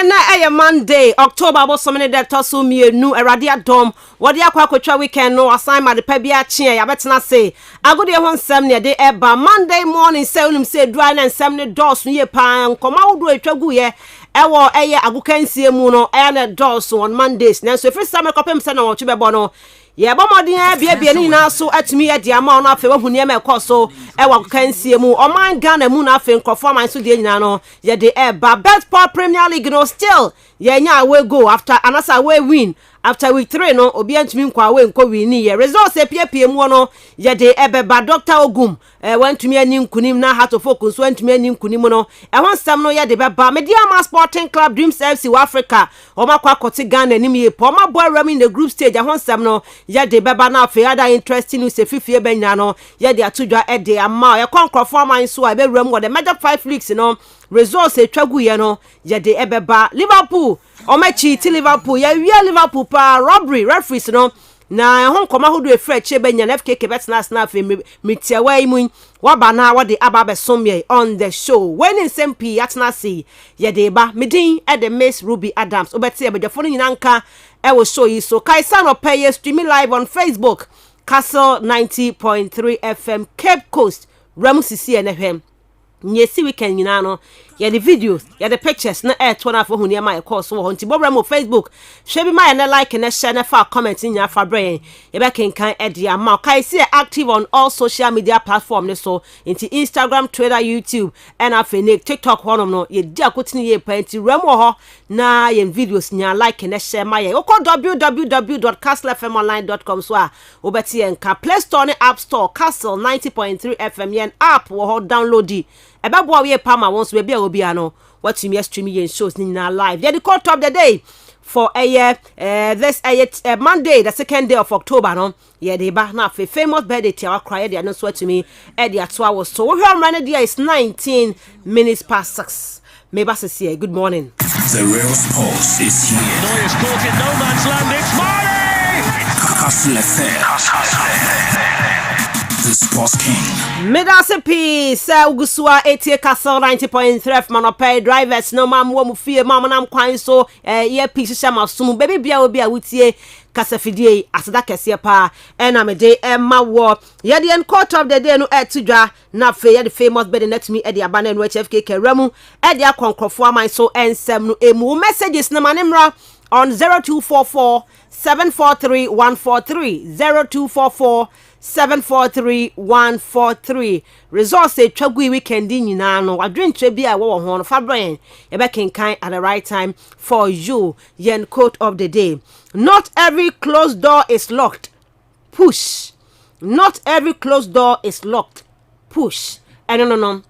na Monday, October was something that tossed me new a radia dome. What the aqua weekend no assignment the pebia chair. I better not say. I go there one 70 day eba Monday morning. Seldom say dry and 70 doors near pan. Come out do a traguye. Ewo eye agukensie mu no ene doors on Mondays. Now so first time I copy send on to be bono. Yeah, but more than be any now so at me at the amount of favor who near me so ewa agukensie mu. O man Ghana mu na fe conform and so dey no. Yeah, the eba best part Premier League no still. Yeah, nya we go after another way win. After week 3 no obi antumi nkwa we nko win ni ye results epiepie mu no ye de ebeba Dr. Ogum wantumi ani nkunim na heart of focus wantumi ani nkunim no won sam no ye de beba Mediama Sporting Club Dreams FC wa Africa o makwa kote Ghana nim ye po ma boy ram in the group stage won sam no ye de beba na fe other interesting news efifie benya no ye de atodwa e de ama ye konkrofo man so a be ram go the major 5 leagues no results etwagu ye no ye de ebeba Liverpool o ma cheat Liverpool ye wi Liverpool pa robbery referees no na hon koma hodo e frɛ che benya FKK betnas na fe metiawa imu waba na wade aba somye on the show when in SMP atna see ye de ba medin e de Miss Ruby Adams obeti e bedefo no nyina nka e wo show yi so kaisa no pay streaming live on Facebook Kastle 90.3 FM Cape Coast Ramusisi NFM nyesi weekend nyina no ya the videos ya the pictures na twana for hu ne ma course wo nti bobra mo Facebook shebi ma na like na share na fa comment nya fa brain ye be kenkan e dia ma kai see active on all social media platforms so into Instagram, Twitter, YouTube and afeni TikTok honom no ye dia kotini ye pa nti ram wo ho na ye videos nya like na share ma ye go www.kastlefmonline.com so a obeti enka Play Store ne App Store Kastle 90.3 FM yen app wo ho download di ebabo we pama won so be obi ano what you stream yen shows in live. Yeah, the call top the day for this Monday, the 2nd day of October no. Yeah, the ba na famous birthday tia cry dey no so to me e dey ato was so we run there is 19 minutes past 6. Maybe say good morning. The real sports is here. Neuer's caught in no man's land. It's Mane! kastlefm. The Sports King. Medase peace ugusua etie Kastle 90.3 manopay drivers no mam wo mu fie mam nam kwan so ye peace shama sum baby bia obi a wutie kasafidie asada kese pa ena me de ma wo ye de court of the day no etudwa na fe ye the famous bed net me e de abana no HFK ramu e de akonkrofo aman so ensem no emu messages na manemra on 0244 743 143 0244 743-143. Results say Chagui weekend in no. I drink trebia wo ho no fa brain. E be kinkan at the right time for you. Yen quote of the day. Not every closed door is locked. Push. Not every closed door is locked. Push. No.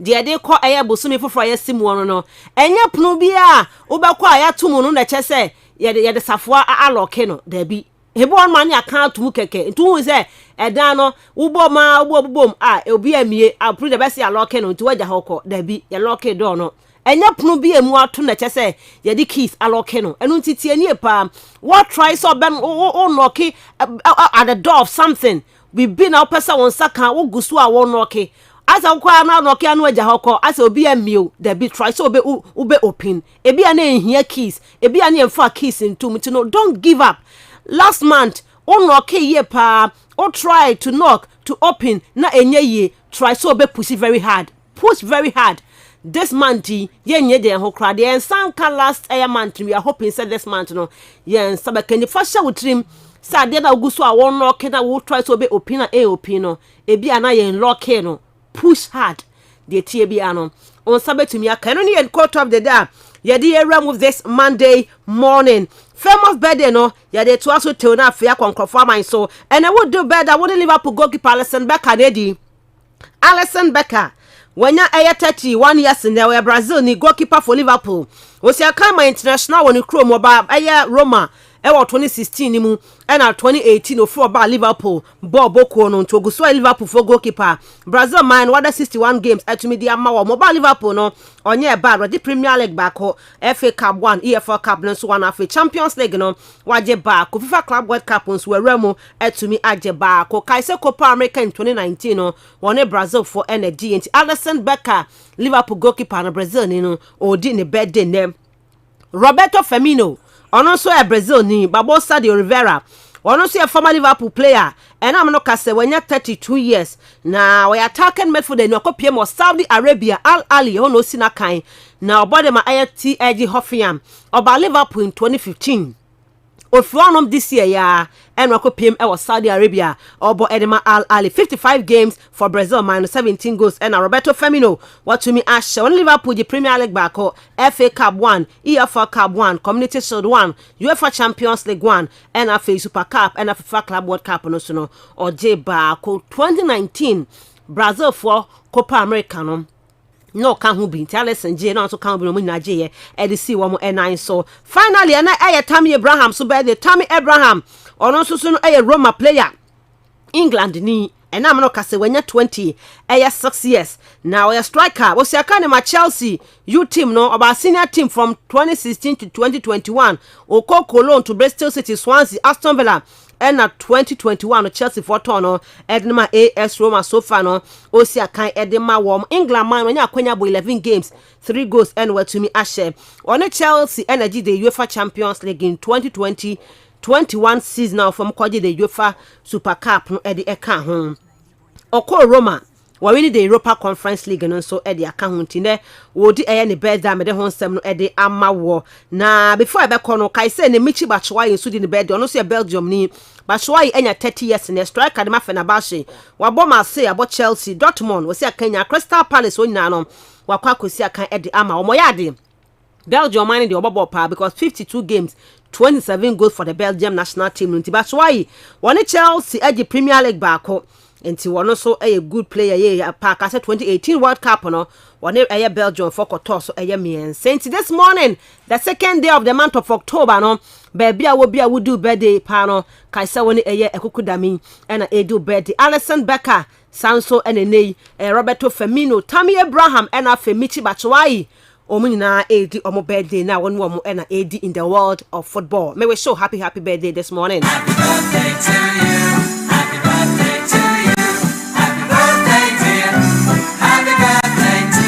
Dia de ko aya bosumi foforo ya simu no. Enya punu bia obekọ aya tumu no na chese ye de safo a lock no da bi. Hebo on man account to keke ntu say edan no ubo ma ubom obi amie apru de bese ya lock no ntu waja hoko da bi ya lock door no enya punu bi emu ato na che say ye di keys alock no enu ntitie ni pa what try so ben o knock at the door of something we been our person won saka wo gusu a wo knock asa kwa na knock anu waja hoko asa obi amie da bi try so ube open ebi ana ehia keys ebi ana emfa keys ntu mti no don't give up. Last month, on knock ye pa, or try to knock to open na enye ye. Try so be push very hard. Push very hard. This month, ye nye de ho crowd. Ye sanka last month. We are hoping say this month no. Ye sabaka ni fasha with him. Sa de na guso a won knock na wo try so be open na open no. Ebi ana ye lock no. Push hard. De tie bi ano. On sabetu mi aka no ni en quote of the day. Ye de remove this Monday morning. Famous birthday no ya de to aso tell na afia konkrofo aman so and I would do better would Liverpool goalkeeper Alisson Becker dedi Alisson Becker wanya 31 years in there Brazil ni goalkeeper for Liverpool was ya kama international woni krom oba Roma 2016 ni mu and 2018 of for Liverpool boko no to go so Liverpool for goalkeeper Brazil man what 61 games at media ma mobile Liverpool no onye bad the Premier League back FA Cup 1 EFL Cup no so one afi Champions League no waje back FIFA Club World Cup so remo at me aje back kaise Copa America in 2019 no one Brazil for energy and Alisson Becker Liverpool goalkeeper na Brazil ni no odi ne birthday name Roberto Firmino ono so e Brazil ni Barbosa de Oliveira ono so e former Liverpool player and I'm no kase wanya 32 years na we attacking midfielder no kopie mo Saudi Arabia Al Ahly ono si na kan na obode ma IFT Eddie Hoffenheim oba Liverpool in 2015 Ofuanom this year ya and Rakopim was Saudi Arabia Obo Edema Al Ali 55 games for Brazil minus 17 goals and Roberto Firmino what to me Asha on Liverpool the Premier League back FA Cup 1 EFL Cup 1 Community Shield 1 UEFA Champions League 1 and FA Super Cup and FIFA Club World Cup no so or J Barco 2019 Brazil for Copa America no no can who be Alison J no so can be no na J e de see wo mo e9 so finally na Tammy Abraham so be the Tammy Abraham ono so so no Roma player England ni and I'm no kase wanya 20 6 years now a striker was ya kan ma Chelsea you team no about senior team from 2016 to 2021 Oko Cologne to Bristol City Swansea Aston Villa and at 2021 Chelsea for turn Edema AS Roma so far no Osia kan Edema warm England man when akwanya bo 11 games 3 goals and what to me ashe on Chelsea energy the UEFA Champions League in 2020 21 season now from kwaje the UEFA Super Cup no e de eka ho Oko Roma we win the Europa Conference League no so e de aka ho ntine wo di eye ne birthday me de ho nsem no e de amawo na before I be kono kai say ne Michi Batshuayi so di ne birthday no so Belgium ni Batshuayi enya 30 years ne striker de ma Fenerbahce wa boma say abo Chelsea Dortmund we say Kenya Crystal Palace onyina no wa kwa kosi aka e de ama omo yade Belgium man the obobo pa because 52 games 27 goals for the Belgium national team nti Batshuayi won Chelsea edge Premier League back nti won so a good player ye pa ka 2018 World Cup no won a Belgium for koto so a men since this morning the second day of the month of October no baby a wo do birthday pa no kai se won a ekukudami and a do birthday Alisson Becker Sanso and Roberto Firmino Tammy Abraham and a Michi Batshuayi Omunina AD omo birthday na one woman and AD in the world of football. May we show happy birthday this morning. Happy birthday to you. Happy birthday to you. Happy birthday dear. Happy birthday to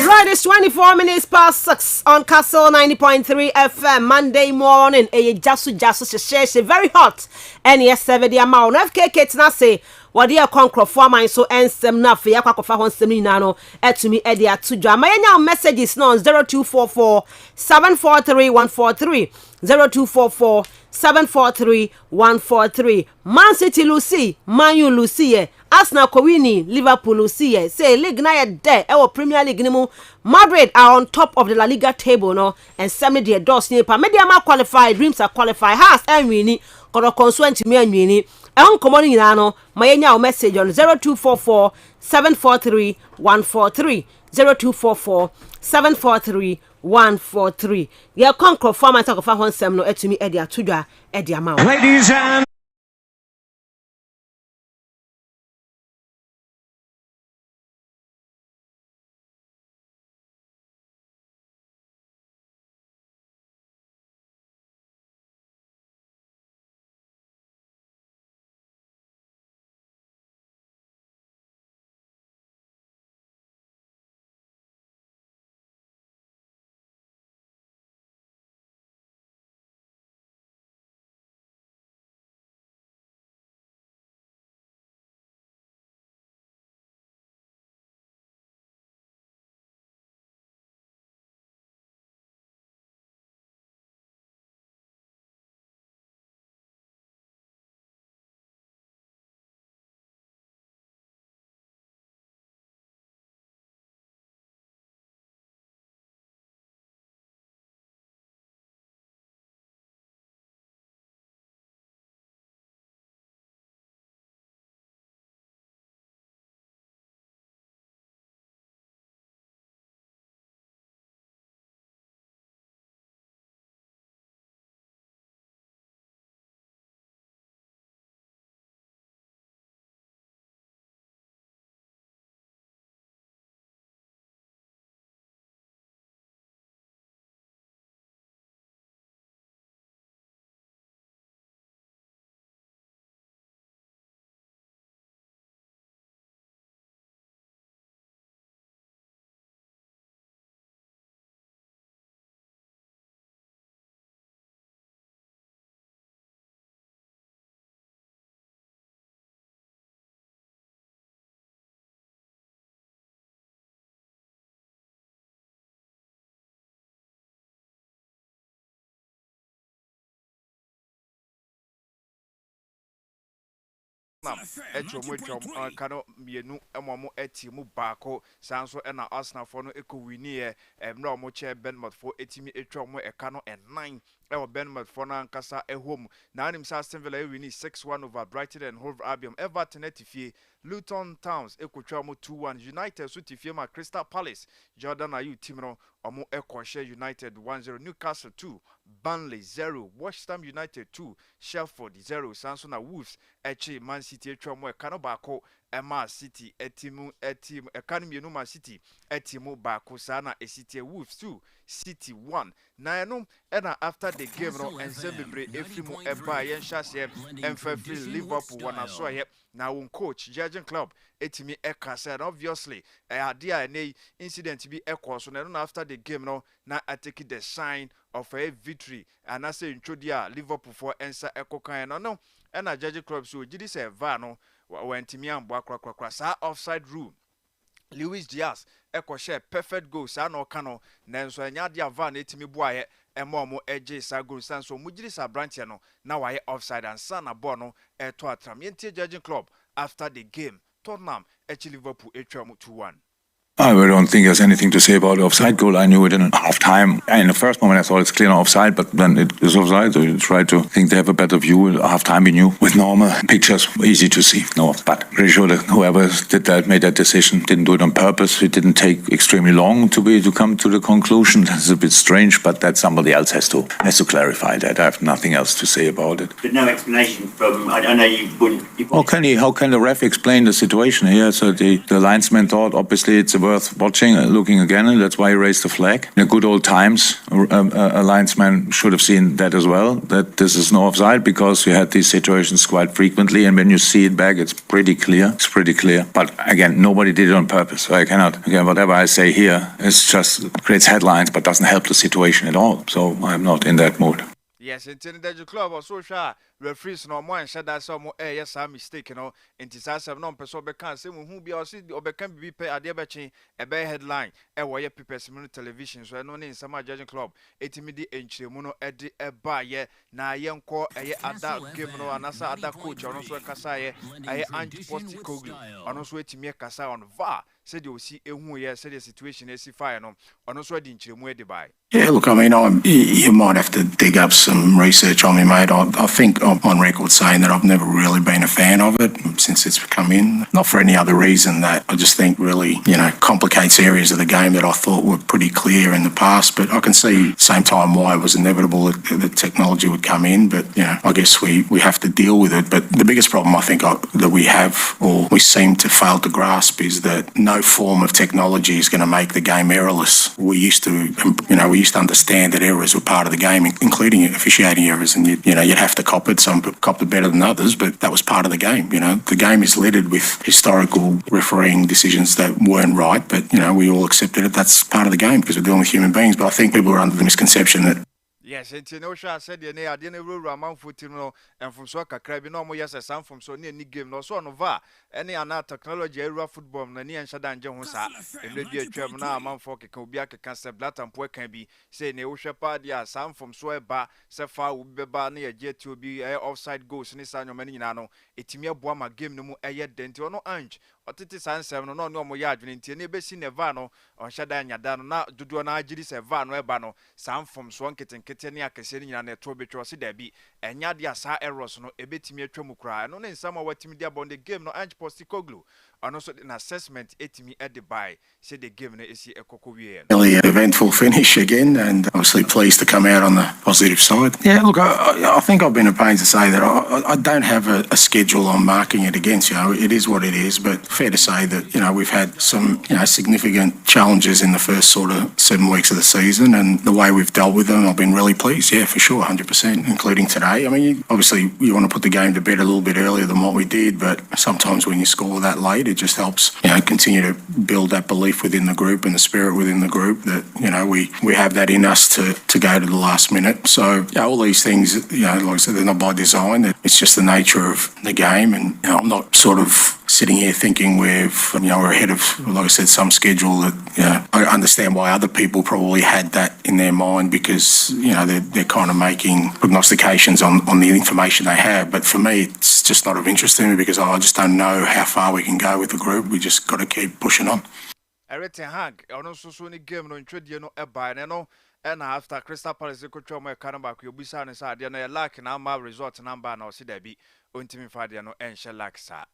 you. Right, it's 24 minutes past 6 on Kastle 90.3 FM Monday morning. Jasu she very hot. And yes, 7 the amount of FKK na say what dear conquer for mine so ensem na fe yakwakofa ho nsem ni na no etumi e de atudwa mayenya messages no 0244 743 143 0244 743 143 Man City Lucy Man U Lucy Arsenal Kowini Liverpool Lucy say league na ye there e Premier League ni mu Madrid are on top of the La Liga table no and semi the doors ni pa media ma qualified dreams are qualified has and wini kodo consuent me anwini ehon komo ni na no mayenya o message on 0244 743 143 0244 743 143 ye conquer format of honsem no etumi e dia tudwa e dia ma Ladies and Nam etwa kano mienu emo eti mu baako sanso na Arsenal for no eko wini mra omo che Bournemouth for etimi etwa omo eka no 9 ewo Bournemouth for na nkasa home na anim sa Aston Villa wini 6-1 over Brighton and Hove Albion. Everton etifie Luton Towns ekotwa omo 2-1. United so tifie ma Crystal Palace. Jordan Ayew team no omo ekoshe United 1-0. Newcastle 2 Burnley 0, West Ham United 2, Sheffield 0, sanso na Wolves echi Man City etwa mo eka no baako Emma City etimu eka no mienu Man City etimu baako sana City Wolves 2, City 1. Na eno na after the game no ensemble efrimu eba yen hyase emfafri Liverpool wana so ye na won coach Jurgen Klopp etimi eka said obviously ade a nei incident bi ekoso na no after the game no na atake the sign of a victory and I say introdia Liverpool for Mensah ekokan no na Jurgen Klopp so gidi say VAR no wantimi ambo akrakrakra sa offside rule Luis Diaz share perfect goal sa no kano nanso anya dia VAR na etimi boaye mo eje sa goal sanso mugiri sa branch no na waye offside and sana ball no to atram yentie Jurgen Klopp after the game Tottenham Liverpool etwa 2-1. I really don't think there's anything to say about the offside goal. I knew it in half time. In the first moment, I thought it's clear offside, but then it is offside. So you try to think they have a better view. At half time, we knew with normal pictures, easy to see. No, but pretty sure that whoever did that, made that decision, didn't do it on purpose. It didn't take extremely long to come to the conclusion. That's a bit strange, but that somebody else has to clarify that. I have nothing else to say about it. But no explanation from. I know you wouldn't. How can the ref explain the situation here? So the linesman thought obviously it's worth watching, looking again, and that's why he raised the flag. In the good old times, a linesman should have seen that as well, that this is no offside, because you had these situations quite frequently, and when you see it back, it's pretty clear. But again, nobody did it on purpose, so I cannot, again, whatever I say here is just creates headlines, but doesn't help the situation at all. So I'm not in that mood. Yes, intended the club or social referees no more and said that some yes, I'm mistaken. No, and it's as no person can say who be or see or can be pay at the betching a bare headline. A wire papers television, so I know in some judging club. 80 midi inch mono edi a buyer na young core a ada game no anasa ada coach or also a kasaye a anti-posti koglu or also a timia kasa on VAR. Said you see a who yes, said the situation is fire no or also a dinch by. Yeah, look, I mean, you might have to dig up some research on me, mate. I think I'm on record saying that I've never really been a fan of it since it's come in. Not for any other reason that I just think really, complicates areas of the game that I thought were pretty clear in the past. But I can see at the same time why it was inevitable that technology would come in. But, I guess we have to deal with it. But the biggest problem I think that we have, or we seem to fail to grasp, is that no form of technology is going to make the game errorless. We used to understand that errors were part of the game, including officiating errors, and you'd have to cop it. Some copped it better than others, but that was part of the game. The game is littered with historical refereeing decisions that weren't right, but we all accepted it. That's part of the game because we're dealing with human beings. But I think people are under the misconception that. Yes, and Tinosha said the near dinner rule among Futino and from Soccer Crabby no more yes as some from so near game no so no va any another technology era football Nani and Shadan Johnsa and radio Germana among folk Kobiaka Cancer Blatt and Poe can be say Neosha Padia some from Sweba Safa will be bar near jet to be offside goals in his annual Maninano Etimia Boama game no more a yet denti or no ange or Titi San Seven no more yard in Tianebe Nevano or Shadan Yadano na Duduana Gidis Evano Ebano some from Swankit and Ketania Cassini and a Trobetro Sidebi and Yadia Sa Eros no ebetimi atwamukra no ne nsama watimi dia bon the game no ange posti koglu and also an assessment etimi at the buy say the game no esi ekoko wie Really eventful finish again, and obviously pleased to come out on the positive side. Yeah, look, I think I've been at pains to say that I don't have a schedule on marking it against. It is what it is, but fair to say that we've had some significant challenges in the first sort of 7 weeks of the season, and the way we've dealt with them, I've been really pleased. Yeah, for sure, 100%, including today. I mean, obviously you want to put the game to bed a little bit earlier than what we did, but sometimes when you score that late, it just helps continue to build that belief within the group and the spirit within the group that we have that in us to go to the last minute. So all these things, like I said, they're not by design. It's just the nature of the game, and I'm not sort of sitting here thinking we're ahead of, like I said, some schedule that, I understand why other people probably had that in their mind because, they're kind of making prognostications on the information they have. But for me, it's just not of interest to me because I just don't know how far we can go with the group. We just got to keep pushing on. Everything hang, so any game no introduce no by no. And after Crystal Palace coach my Canaba you be sound inside there lack na ma result number na see there be untimi fadia no enche lack sa.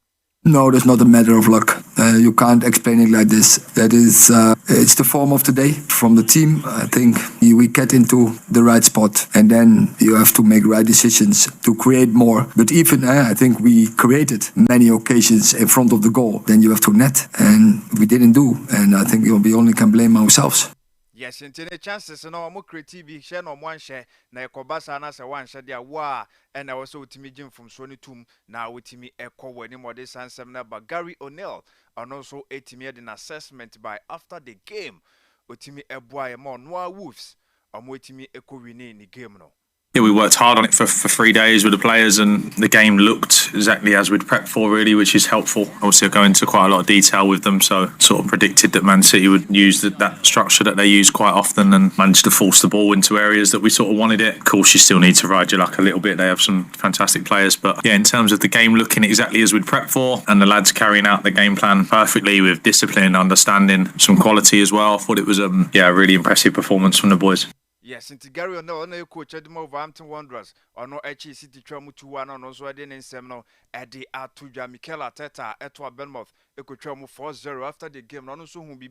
No, that's not a matter of luck. You can't explain it like this. That is, it's the form of the day from the team. I think we get into the right spot and then you have to make right decisions to create more. But even, I think we created many occasions in front of the goal. Then you have to net and we didn't do. And I think we only can blame ourselves. Yes, in the chances no more creative share no one share na ekobasa na se one share dia wa and I also ultimate Jim from Sony Tomb now with me echo when more this and but Gary O'Neill and also 80 an assessment by after the game ultimate eboy more noir wolves and waiting me echo winning in the game no. Yeah, we worked hard on it for 3 days with the players and the game looked exactly as we'd prepped for really, which is helpful. Obviously I go into quite a lot of detail with them, so sort of predicted that Man City would use that structure that they use quite often and managed to force the ball into areas that we sort of wanted it. Of course you still need to ride your luck a little bit, they have some fantastic players, but yeah, in terms of the game looking exactly as we'd prepped for and the lads carrying out the game plan perfectly with discipline, understanding, some quality as well, I thought it was a really impressive performance from the boys. Yes, into Gary O'Neill, no coach at the Wolverhampton Wanderers, or no HE City Tramu 2-1 on also in Semno, Eddie Atuja, Mikel Arteta, Etwa Bournemouth, Ecotramu 4-0 after the game, no so whom be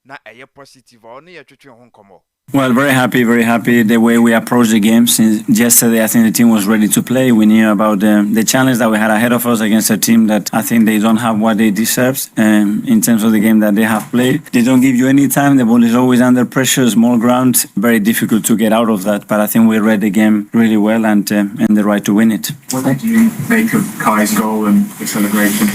na a positive or near to Hong Kong. Well, very happy the way we approached the game. Since yesterday, I think the team was ready to play. We knew about the challenge that we had ahead of us against a team that I think they don't have what they deserve in terms of the game that they have played. They don't give you any time. The ball is always under pressure, small ground, very difficult to get out of that. But I think we read the game really well and the right to win it. What did you make of Kai's goal and the celebration?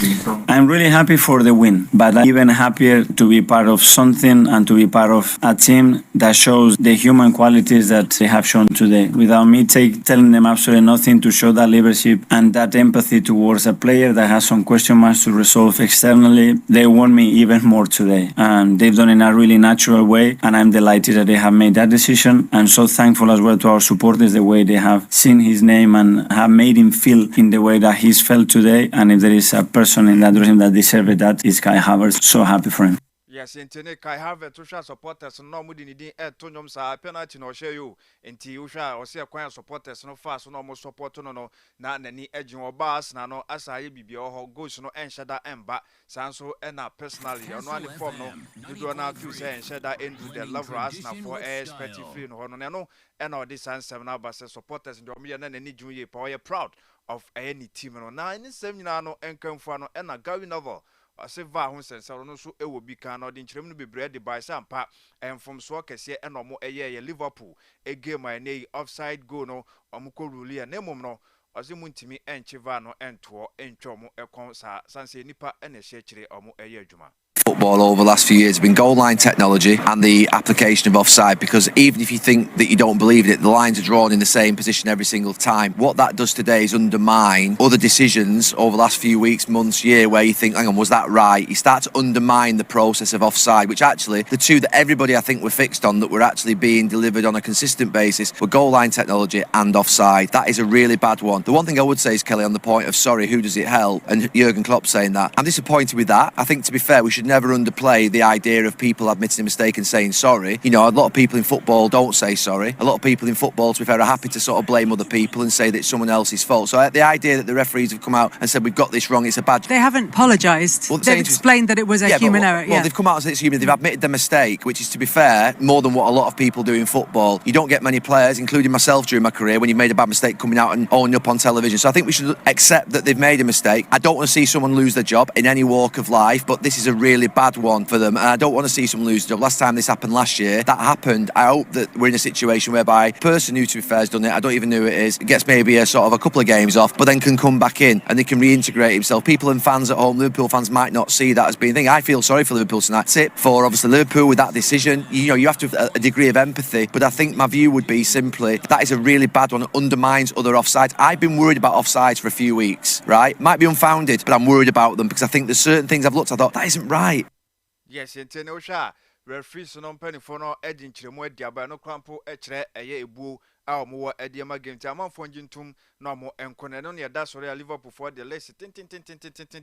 I'm really happy for the win, but I'm even happier to be part of something and to be part of a team that shows the human qualities that they have shown today. Without me telling them absolutely nothing, to show that leadership and that empathy towards a player that has some question marks to resolve externally, they won me even more today. And they've done it in a really natural way, and I'm delighted that they have made that decision. I'm so thankful as well to our supporters, the way they have seen his name and have made him feel in the way that he's felt today. And if there is a person in that dressing that deserves that, is Kai Havertz. So happy for him. Yes, intene Kai Havertz to share supporters no mudi ni din etonnyom sa penalty no share you enti usha o se kwan supporters no fast no mo support no na nani agin obas na no asaye bibia ho goals no enshada emba sanso na personally no ani form no do na do say enshada into the level as na for expecting free no no na this answer na ba supporters ndo me na nani junye pa we proud of any team no na any same nyina no enkamfo no na Gary Novel Seva who says, I don't know, it will be can or the instrument be bred by some part and from Swakes and no more a year Liverpool, a game my nay offside go no, or Muko Ruli and Nemo no, or Zimuntimi and Chivano and Tor and Chomo, a consa, Sanse Nipa and a Shechre or a year Juma. Football over the last few years has been goal line technology and the application of offside, because even if you think that you don't believe it, the lines are drawn in the same position every single time. What that does today is undermine other decisions over the last few weeks, months, year, where you think, hang on, was that right? You start to undermine the process of offside, which actually the two that everybody I think were fixed on that were actually being delivered on a consistent basis were goal line technology and offside. That is a really bad one. The one thing I would say is, Kelly, on the point of sorry, who does it help? And Jurgen Klopp saying that. I'm disappointed with that. I think, to be fair, we should never underplay the idea of people admitting a mistake and saying sorry. You know, a lot of people in football don't say sorry. A lot of people in football, to be fair, are happy to sort of blame other people and say that it's someone else's fault. So the idea that the referees have come out and said we've got this wrong, it's a bad... They haven't apologised. Well, they've explained that it was a human error. Well, they've come out and said it's human. They've admitted their mistake, which is, to be fair, more than what a lot of people do in football. You don't get many players, including myself during my career, when you've made a bad mistake, coming out and owning up on television. So I think we should accept that they've made a mistake. I don't want to see someone lose their job in any walk of life, but this is a really really bad one for them, and I don't want to see someone lose the job. Last time this happened last year, that happened. I hope that we're in a situation whereby the person who, to be fair, has done it, I don't even know who it is, gets maybe a sort of a couple of games off, but then can come back in and they can reintegrate himself. People and fans at home, Liverpool fans, might not see that as being a thing. I feel sorry for Liverpool tonight. Tip for obviously Liverpool with that decision. You have to have a degree of empathy, but I think my view would be simply that is a really bad one. It undermines other offsides. I've been worried about offsides for a few weeks, right? Might be unfounded, but I'm worried about them because I think there's certain things I've looked at, I thought that isn't right. Yes, and Osha, referee Sonon Penny for no Edin Chimo Diabano Crampo, Echre, a Ebu, our more Ediama game, Taman Fonjintum, no more and Conedonia, that's where Liverpool for the less tin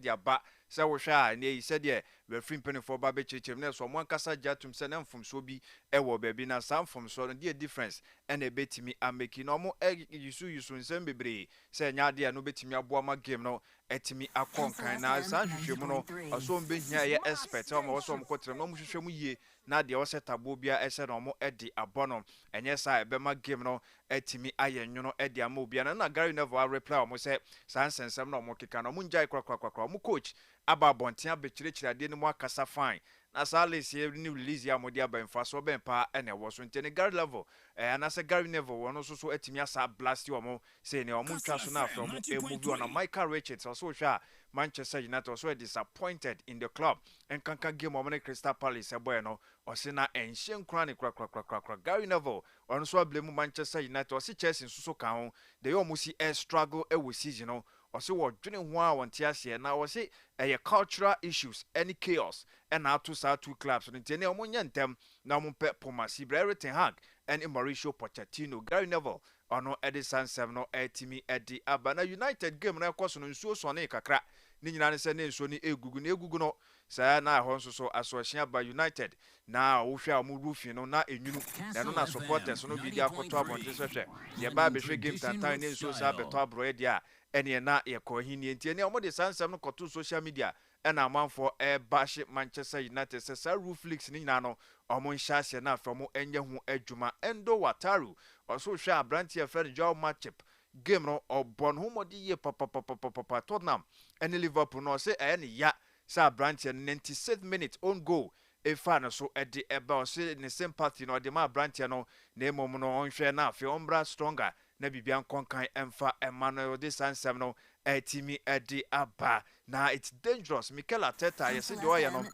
their back. So Osha, and he said, yeah, referee Penny for Baby Chimness from one Casa Jatum Senam from Sobi, Ewo Babina, some from Sonon, dear difference, and a bet me, I'm making no more egg you soon send me, say Nadia, no bet me a Boama game, no. Etimi akonkan na san hwehwemu no aso mbehia ye expert o ma wo so mkotre no hwehwemu ye na de wo setabo bia ese no mo edi abono enye sa ebema game no etimi ayenwono edi ama obia na Gary Neville reply o mo se san sensem no mo keka no mo njai kwakwa mo coach aba bontia bechirechi ade ni mo akasa fine na sa lesi ni release ya mo dia ba mfa so ben pa ene wo so ntene Gary level na se Gary Neville wono so etimi asa blast yo mo say ne o mo ntwa so na from e move on Michael Richards also sha Manchester United also disappointed in the club and kanka game o Crystal Palace boy no o se na enhyen kra ne kra Gary Neville on so blame Manchester United o se Chelsea so kan ho they almost see a struggle e wo season no o se wo dwene ho a won tia se na o se cultural issues any chaos and now two clubs so ntene o mo nyantem na mo pe pomasi everything hang and Mauricio Pochettino Gary Neville ono Edison 7 no etimi edi abana United game na ekoso no nsuo so na kakra ni nyina ne se ne nsuo ni egugu no sa na ho nso so asohia ba United na wo hwe amu roofing no na enwunu na no na supporters no bi dia akoto abonte sehwe ye ba be hwe game tantan ne nsuo sa beto abro e dia ene na ye ko hini enti ene omo de sansem no koto social media ena amanfo bash Manchester United se sa roof leaks ni nyina no omo nhase na afa mo enye ho adwuma Endo Wataru also hwe abrantie Fred Joe Matchup game no obon ho modi ye papa Tottenham and Liverpool no say ene ya sa branche 96th minute on goal e fan so e de eba say ne sympathy no de ma branche no na emom no onhwe na afi ombra stronger na bibia nkonkan emfa Emmanuel de Sansem no etimi edi aba na it's dangerous Mikel Arteta yes de oya no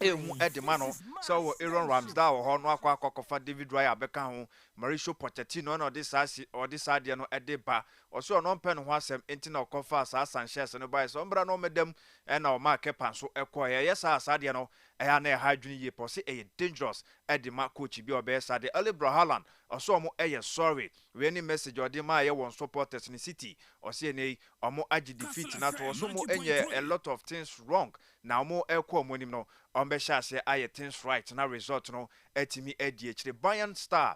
emu edema no so Aaron Ramsdale ho no akwa David Raya abeka ho Mauricio Pochettino no de sasi or de sade no edeba oso no mpɛ no ho asɛm enti na okofa sa Sanchez no bai so mbra no medam na o ma kepa so ekoye yes sade no eya na ha dwuni ye po se dangerous edema coach bi obe sade Ali Haaland oso mo sorry we any message or de ma ye won supporters in City o se ne omo agi defeat na to oso mo enye a lot of things wrong now mo ekwo monim no ombe shase aye things right na result no etimi edi echire Bayern star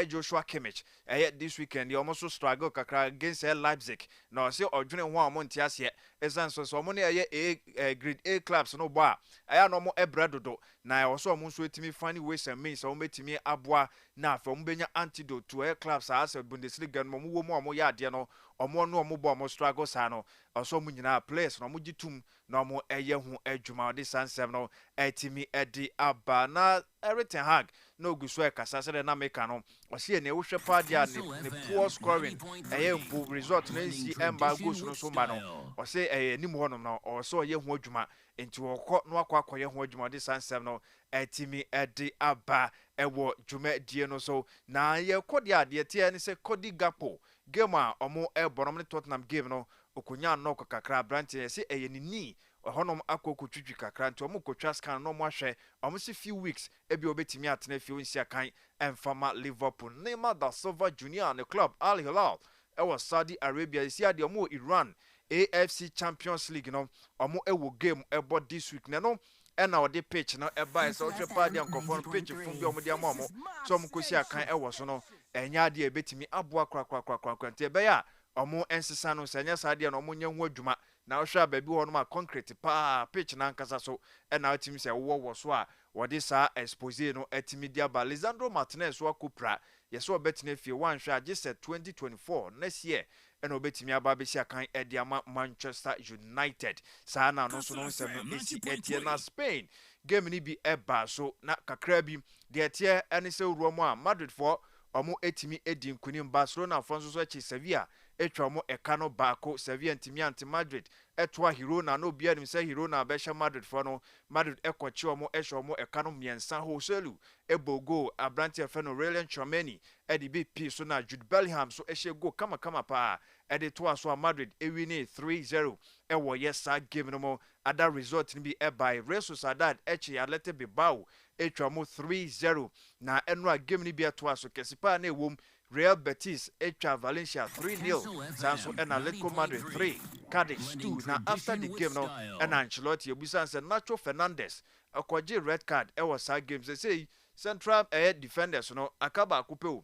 Joshua Kimmich this weekend he almost struggle kakra against Leipzig na say odwene ho amonte ase esan so mo na A grade A clubs no ba no mo ebredodo na also mo so etimi find ways and means so metimi aboa na afọ mbenya antidote to clubs as Bundesliga no mo wo mo ya ade no omo no omo bo mo struggle sa no also mo nyina players no mo gitum na omo ho adwuma de Sansem no etimi edi aba na everything hag no guso e kasa se na meka no o se ne wo hwe pa dia ne poor scoring mpo result na nsi emba goals no so ma no o se nim ho no no o so ho adwuma enti wo kọ no akwa ho adwuma de Sansem no etimi edi aba ewo dwuma die no so na ye kodi ade tie ne se Cody Gakpo game a omo borom ne Tottenham game no okonya no kakra branch se ni honom akoku twitwi kakra nti omo kotwa scan no mo ahwe omo se few weeks ebi obetimi atena few nsia kan emfama Liverpool Neymar da Silva Junior ne club Al Hilal was Saudi Arabia sia de omo Iran AFC Champions League no omo game ebo this week no ena ode pitch no eba so hwe pa de ankofo no pitch fun bi omo de amomo so omo kosi akan so no enya de ebetimi aboa kra nti ebe ya omo ensesa no senya sade no omo nya ho adwuma na ohwa baabi ho no ma concrete pa pitch na nkasa so ena otimi se wo so a wode sa expose no etimi dia ba Lisandro Martinez so akopra yeso obetine fie wan hwa age se 2024 next year ena obetimi aba be sia kan ediama Manchester United sa na no so no nsem esi etie na Spain game ni bi eba so na kakra bi de tie ene se wuro mu a Madrid for omo etimi edi nkunim Barcelona for nso so echi Sevilla etwa mo eka no baako Sevilla ntimi anti Madrid etwa Girona no bia nim se Girona be hye Madrid for no Madrid ekwachi omo ehye omo eka no miensa hoselu ebogo Abrante fe no Reliant Chouameni edi bi pi so na Jude Bellingham so ehye go kama pa edi to aso Madrid ewini 3-0 ewo yesa game no mo other result ni bi by Real Sociedad echi Athletic Bilbao etwa mo 3-0 na enwa game ni bi to aso kesipa na ewom Real Betis etwa Valencia 3-0 sanso and Atletico Madrid 3 Cadiz 2 na after the game no and Ancelotti obusan se Nacho Fernandez akwaje red card was sa game say central defenders no akaba akupe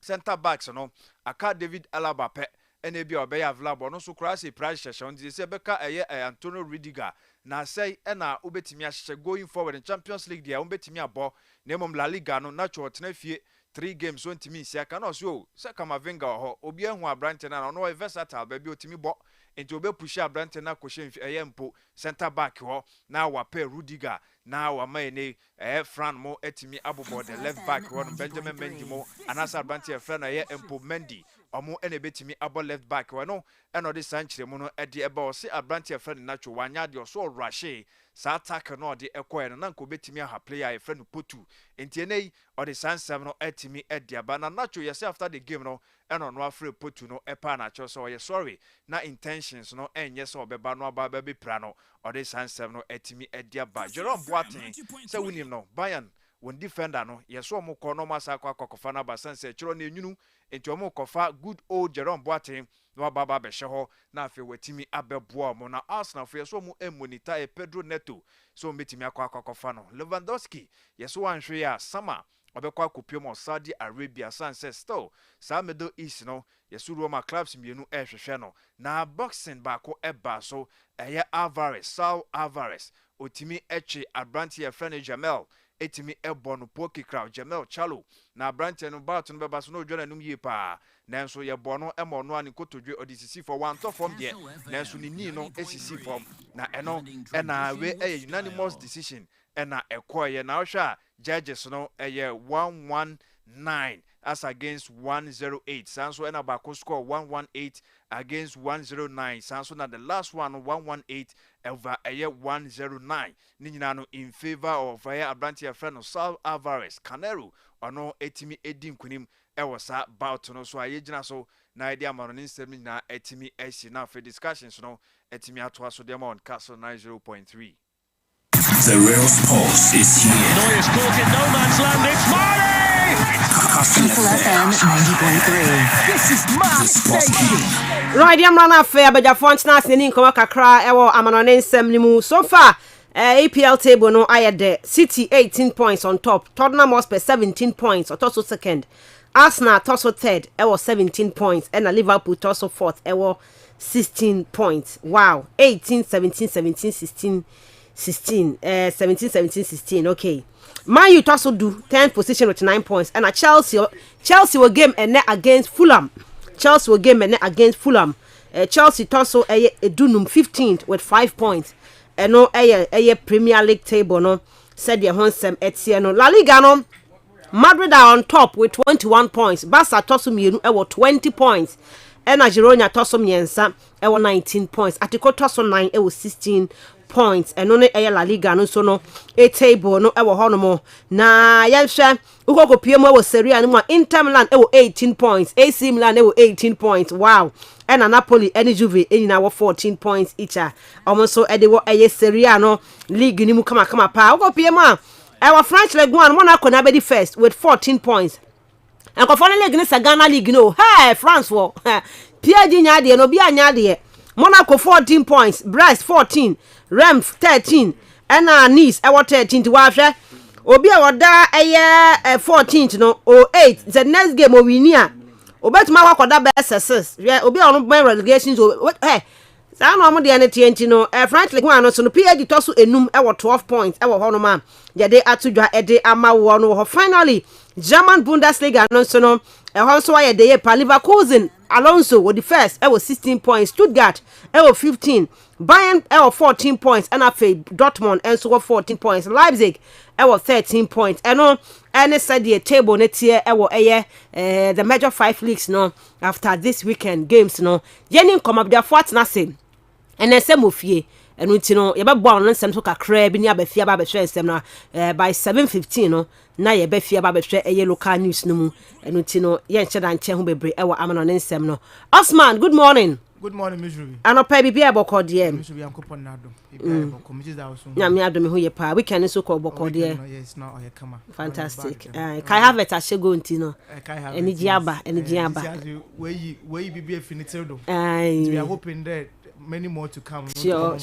center backs no aka David Alaba pe ene bi obeya available no so kura say price session dey say beka Antonio Rudiger na say na obetimi ahye going forward in Champions League dia obetimi abo na mom La Liga no Nacho otena fie 3 games on timi sia ka no so say Kamavinga ho obi ehu Abrante na no versatile ba bi otimi bo enti obe push Abrante na ko hye mpo center back ho na wa pe Rudiger na wa mayne Fran mo etimi abobo the left back ho Benjamin Mendy mo anasa Abrante Fran na ye mpo Mendy omo ene betimi abo left back wa no eno de sanchire mu no ede eba o se Abrante Fran Nacho wanya de so rushe sa attack no de ekoe no nanko betimi ha player Fran Potu enti enei o de sansem no etimi ede aba na Nacho yes after the game no eno no afre Potu no epa na cho so ye sorry na intentions no enye so obeba no aba be pra no o de sansem no etimi ede aba Jerome Boateng se winim no Bayern when defender no yeso mo ko no masa akwakofa na basanse chiro na enyunu enti omo kofa good old Jerome Boateng no baba be hye na afi watimi abeboa mo na Arsenal for yeso mo emonita Pedro Neto so metimi akwakofa no Lewandowski yeso anhwe ya sama obekwa kopio mo Saudi Arabia sanse still sa Middle East no yeso Roma clubs mienu ehwehwe no na boxing baako eba so Saul Alvarez otimi eche Abrante Efrene Jamel etimi ebono poki crowd Jamel Chalo na Abrante no bato no beba so no dwana num yie pa nanso ye bono emono ani kotodwe odisisi for one top form de nanso ni no esisi form na eno na we unanimous decision ena ekoye na ohwa judges no 119 as against 108 sanso ena bako score 118 against 109 sanso na the last one 118 over 109 ni nyina no in favor of Abrante friend Saul Alvarez Canero ono etimi edim kunim sa bout no so ayegina so na idea amano ni nsem na etimi esi na for discussions no etimi ato aso dem on Kastle 90.3. The real sports is here. Neuer's caught in no man's land. It's Marty! Kastle FM 90.3. This is my station. Right, I'm running fair, but your phone's not in Inco Kakra, amano ni nsem ni mu. So far, APL table no I had the City 18 points on top, Tottenham Hotspur 17 points, or also second. Arsenal also third, 17 points, and Liverpool also fourth, 16 points. Wow, 18, 17, 17, 16, 16, 17, 17, 16. Okay, Man U also do 10th position with 9 points, and Chelsea will game and net against Fulham. Chelsea will game and net against Fulham. Chelsea also a Dunum 15th with 5 points. And no a Premier League table no said the Honsem Etienne La Liga no. Madrid are on top with 21 points. Barca tosso mienu 20 points. And Girona tosso miensa 19 points. Atletico tosso 9 16 points. And only La Liga no so no a table no honomo. Na yansha uko piemo Serie A no Inter Milan 18 points. AC Milan 18 points. Wow. And Napoli and Juve in our 14 points each. Almost so Edewo Serie A no league ni mu kama pa. Uko piemo our French League 1 Monaco na be the first with 14 points. And ko foreign league ni Ghana league no. Hey France for. PSG nya de no bia nya de. Monaco 14 points, Brest 14, Reims 13, and Nice 13 to wahwe. Obi a woda 14th no 08. The next game o winia. Obetuma wakoda best success. Obi a on relegation so hey. Sa no mo de na TNT no French League 1 no so no PSG to so enum 12 points hono ma. Ye de atudwa ede ama wo no ho finally German Bundesliga no so no Also why the pa Leverkusen Alonso with the first was 16 points, Stuttgart 15, Bayern 14 points, and after Dortmund and so 14 points, Leipzig 13 points. And no and said the table next year the major 5 leagues no after this weekend games no yenin come up their fourth nothing and then some of ye and you know you be born nsem so kakra bi ni abafia ba behwe nsem na by 7:15 no na ye bafia ba behwe local news no mu and you know ye nche da nche ho bebre e wo amano nsem no. Osman, good morning. Good morning, Miss Ruby. Anopa bibia boko de Miss Ruby ankopon nado. Bibia boko mi jiza osun. Nyame adome ho ye pa weekend so ko boko de. Yes, now oye kama. Fantastic. Kai have it ashego nti no. Kai have. Energy aba. Where bibia finite do. We are hoping that many more to come. Sure.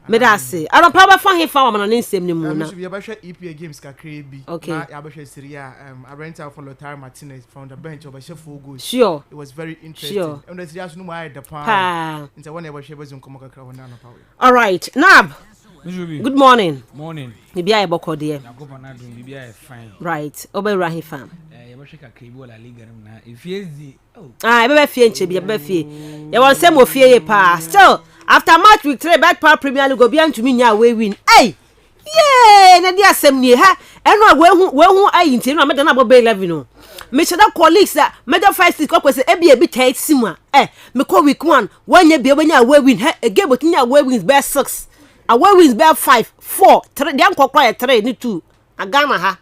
Me da say. Anopa ba fa he fa wo no nsem ni mu na. Miss Ruby abahwe EPA games kakra bi. Okay. Na abahwe Serie A I rent out from Lautaro Martinez from the bench of a chef 4 goals. Sure. It was very interesting. Sure. And the Serie A no more the pa. Into one abahwe be zon komo kakra wona anopa. All right. Nab. Good morning. Morning. Bibia boko de. Nakopana do bibia fine. Right. Obewra he fam. Yabahwe kakra bi La Liga na efiezi. E be fie nche bi e be fie. Ye won sem ofie ye pa. Still after match week 3 bet power Premier League obi antumi nya away win. Hey! Yeah, na dia asem nie ha. Eno we hu ayi nti no ameda na bo 11 no. Me shada colleagues that meda 5 6 kwese e bi tight simu a. Me call week 1 wanya bi obanya away win. He game otinya away wins be 6. Away wins be 5 4 3 dia nkokwa 3 ni 2. Agana ha.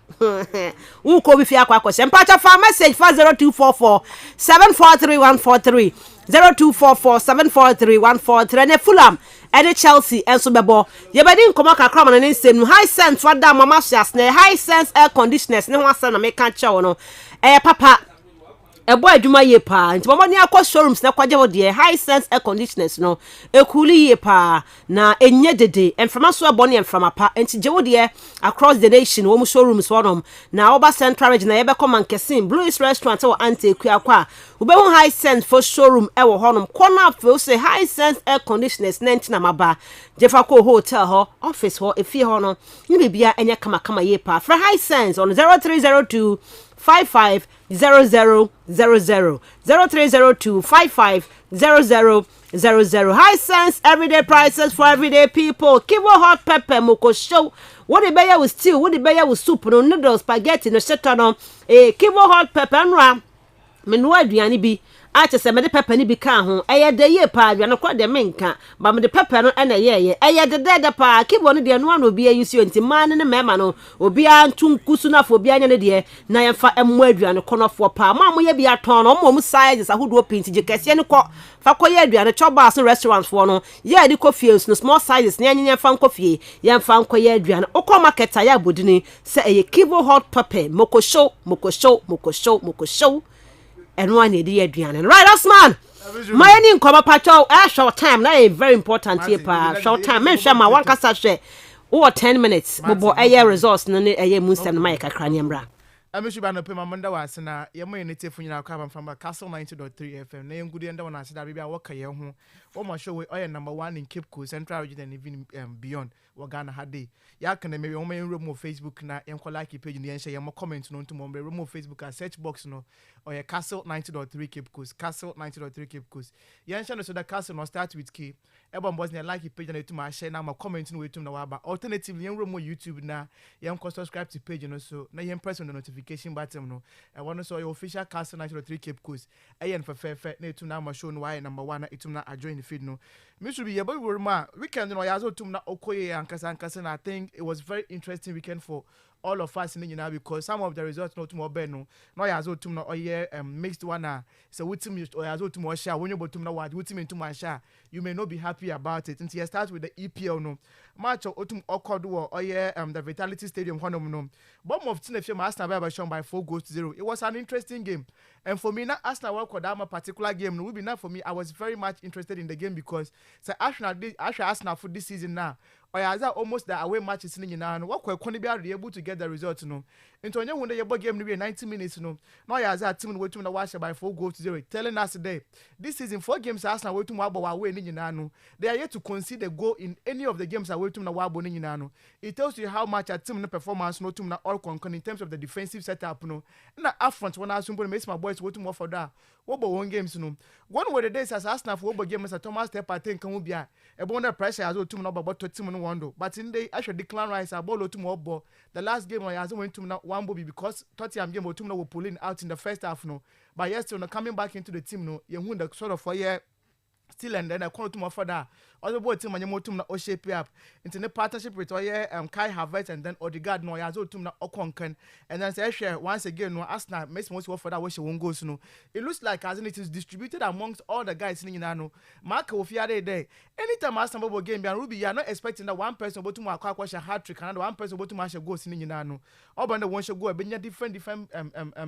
Who ko bi fi akwa kwese. Mpacha fa message for 0244 743143. 0244 743143 and Fulham and Chelsea and so bebo ye be din komo kakra ma ne nsem high sense wada mama shas na high sense air conditioners ne ho asa na me ka chewo no papa boy adwuma ye pa nti mama ni akọ showrooms na kwaje wo de high sense air conditioners no ekuli ye pa na enye dede enframa so abo ne enframa pa nti je wo de across the nation wo mu showrooms wonom na oba central region na ye be come Nkesin Blue East restaurant wo ante akuakwa wo be hu high sense for showroom e wo honom corner feel say high sense air conditioners na nti na maba jefa ko hotel ho office ho efie ho no ni bibia enye kama ye pa for high sense on 0302 55 0000 0302 55 0000 high sense everyday prices for everyday people. Kibo hot pepper moko show what the beya with stew, what the beya with soup no noodles spaghetti no sheta no kibo hot pepper nra menu aduane bi ache se me de pepper ni bi kan ho eye de ye pa aduane kwa de menka ba me de pepper no na ye eye de pa kibo no de no an obi ayusi onti man ne mema no obi antu nkusu na fo obi anya ne de na yemfa emmo aduane konofo pa ma mo ye bi aton no mo sizes ahodo pinti je kese ne ko fa ko ye aduane chobas restaurants for no ye di coffees no small sizes ne anya fa coffee ye fa nko ye aduane okọ market ya bodini se eye kibo hot pepper moko show and one idea aduane right Osman my any come pacho short time na very important here pa short time men share ma one kasa share over 10 minutes bobo aye resource no aye Mensah no mai kakra nyamra Amishuba no pema manda wase na yemo yenete funyina kwa from Kastle 90.3 FM na yengudi enda wana asida bibia waka ye ho o ma show we oye number 1 in Cape Coast Central Region and even beyond Wagana hade ya kana me yemo yen room Facebook na yenko like page ni yenhye yemo comment no ntumo mbe room Facebook a search box no oye Kastle 90.3 Cape Coast Kastle 90.3 Cape Coast yenhye no so that Kastle no start with K ebon boss na like page na etuma share na ma comment no wetum na waba alternatively yen room YouTube na yenko subscribe to page no so na yen press on the notification button no I want to saw your official Kastle 90.3 Cape Coast ayen fefe na etum na ma show no why number 1 na etum na join the feed no me should be yebo worma weekend no yazo tum na okoye ankasa na I think it was very interesting weekend for all of us in Nigeria because some of the results not more no yazo tum na oye mixed one so wutim yazo tum o share when you botum na what wutim into my share you may not be happy about it until you start with the EPL no match otum okodo oye the Vitality Stadium honom no bomb of Tinefia Arsenal by shown by 4-0. It was an interesting game and for me na Arsenal work on a particular game no will be not for me I was very much interested in the game because so Arsenal for this season now oyaza almost the away matches ni nyina no wakọ ekọ ne be able to get the result no into onye hu na yebo game no 90 minutes no na oyaza team no wetum na wash by 4-0 telling us today this season 4 games Arsenal wetum wa away ni nyina no they are yet to concede a goal in any of the games wetum na wa ni nyina no it tells you how much a team no performance no team na all concern in terms of the defensive setup no na upfront when asumbo make my boys wetum for that wo bo one games no one of the days as Arsenal for wo game Mr. Thomas Partey kan wo bia e bo na pressure as otum na to team no wando but in the actually decline rise a ball otum obo the last game I went to na one bobby because Tottenham game otum na were pulling out in the first half no but yesterday no coming back into the team no you hu the sort of for year still and then I call to more further other boy team and you na o shape up into the partnership with Kai Havertz and then Odegaard no ya zo team na Okonken and then say share once again no Arsenal makes most for that which won't go no it looks like as in it is distributed amongst all the guys in no Mark Ofiade there anytime Arsenal ball game and Ruby you are not expecting that one person about to akwa a hat trick and one person about to match a goal in no oba the one should go be different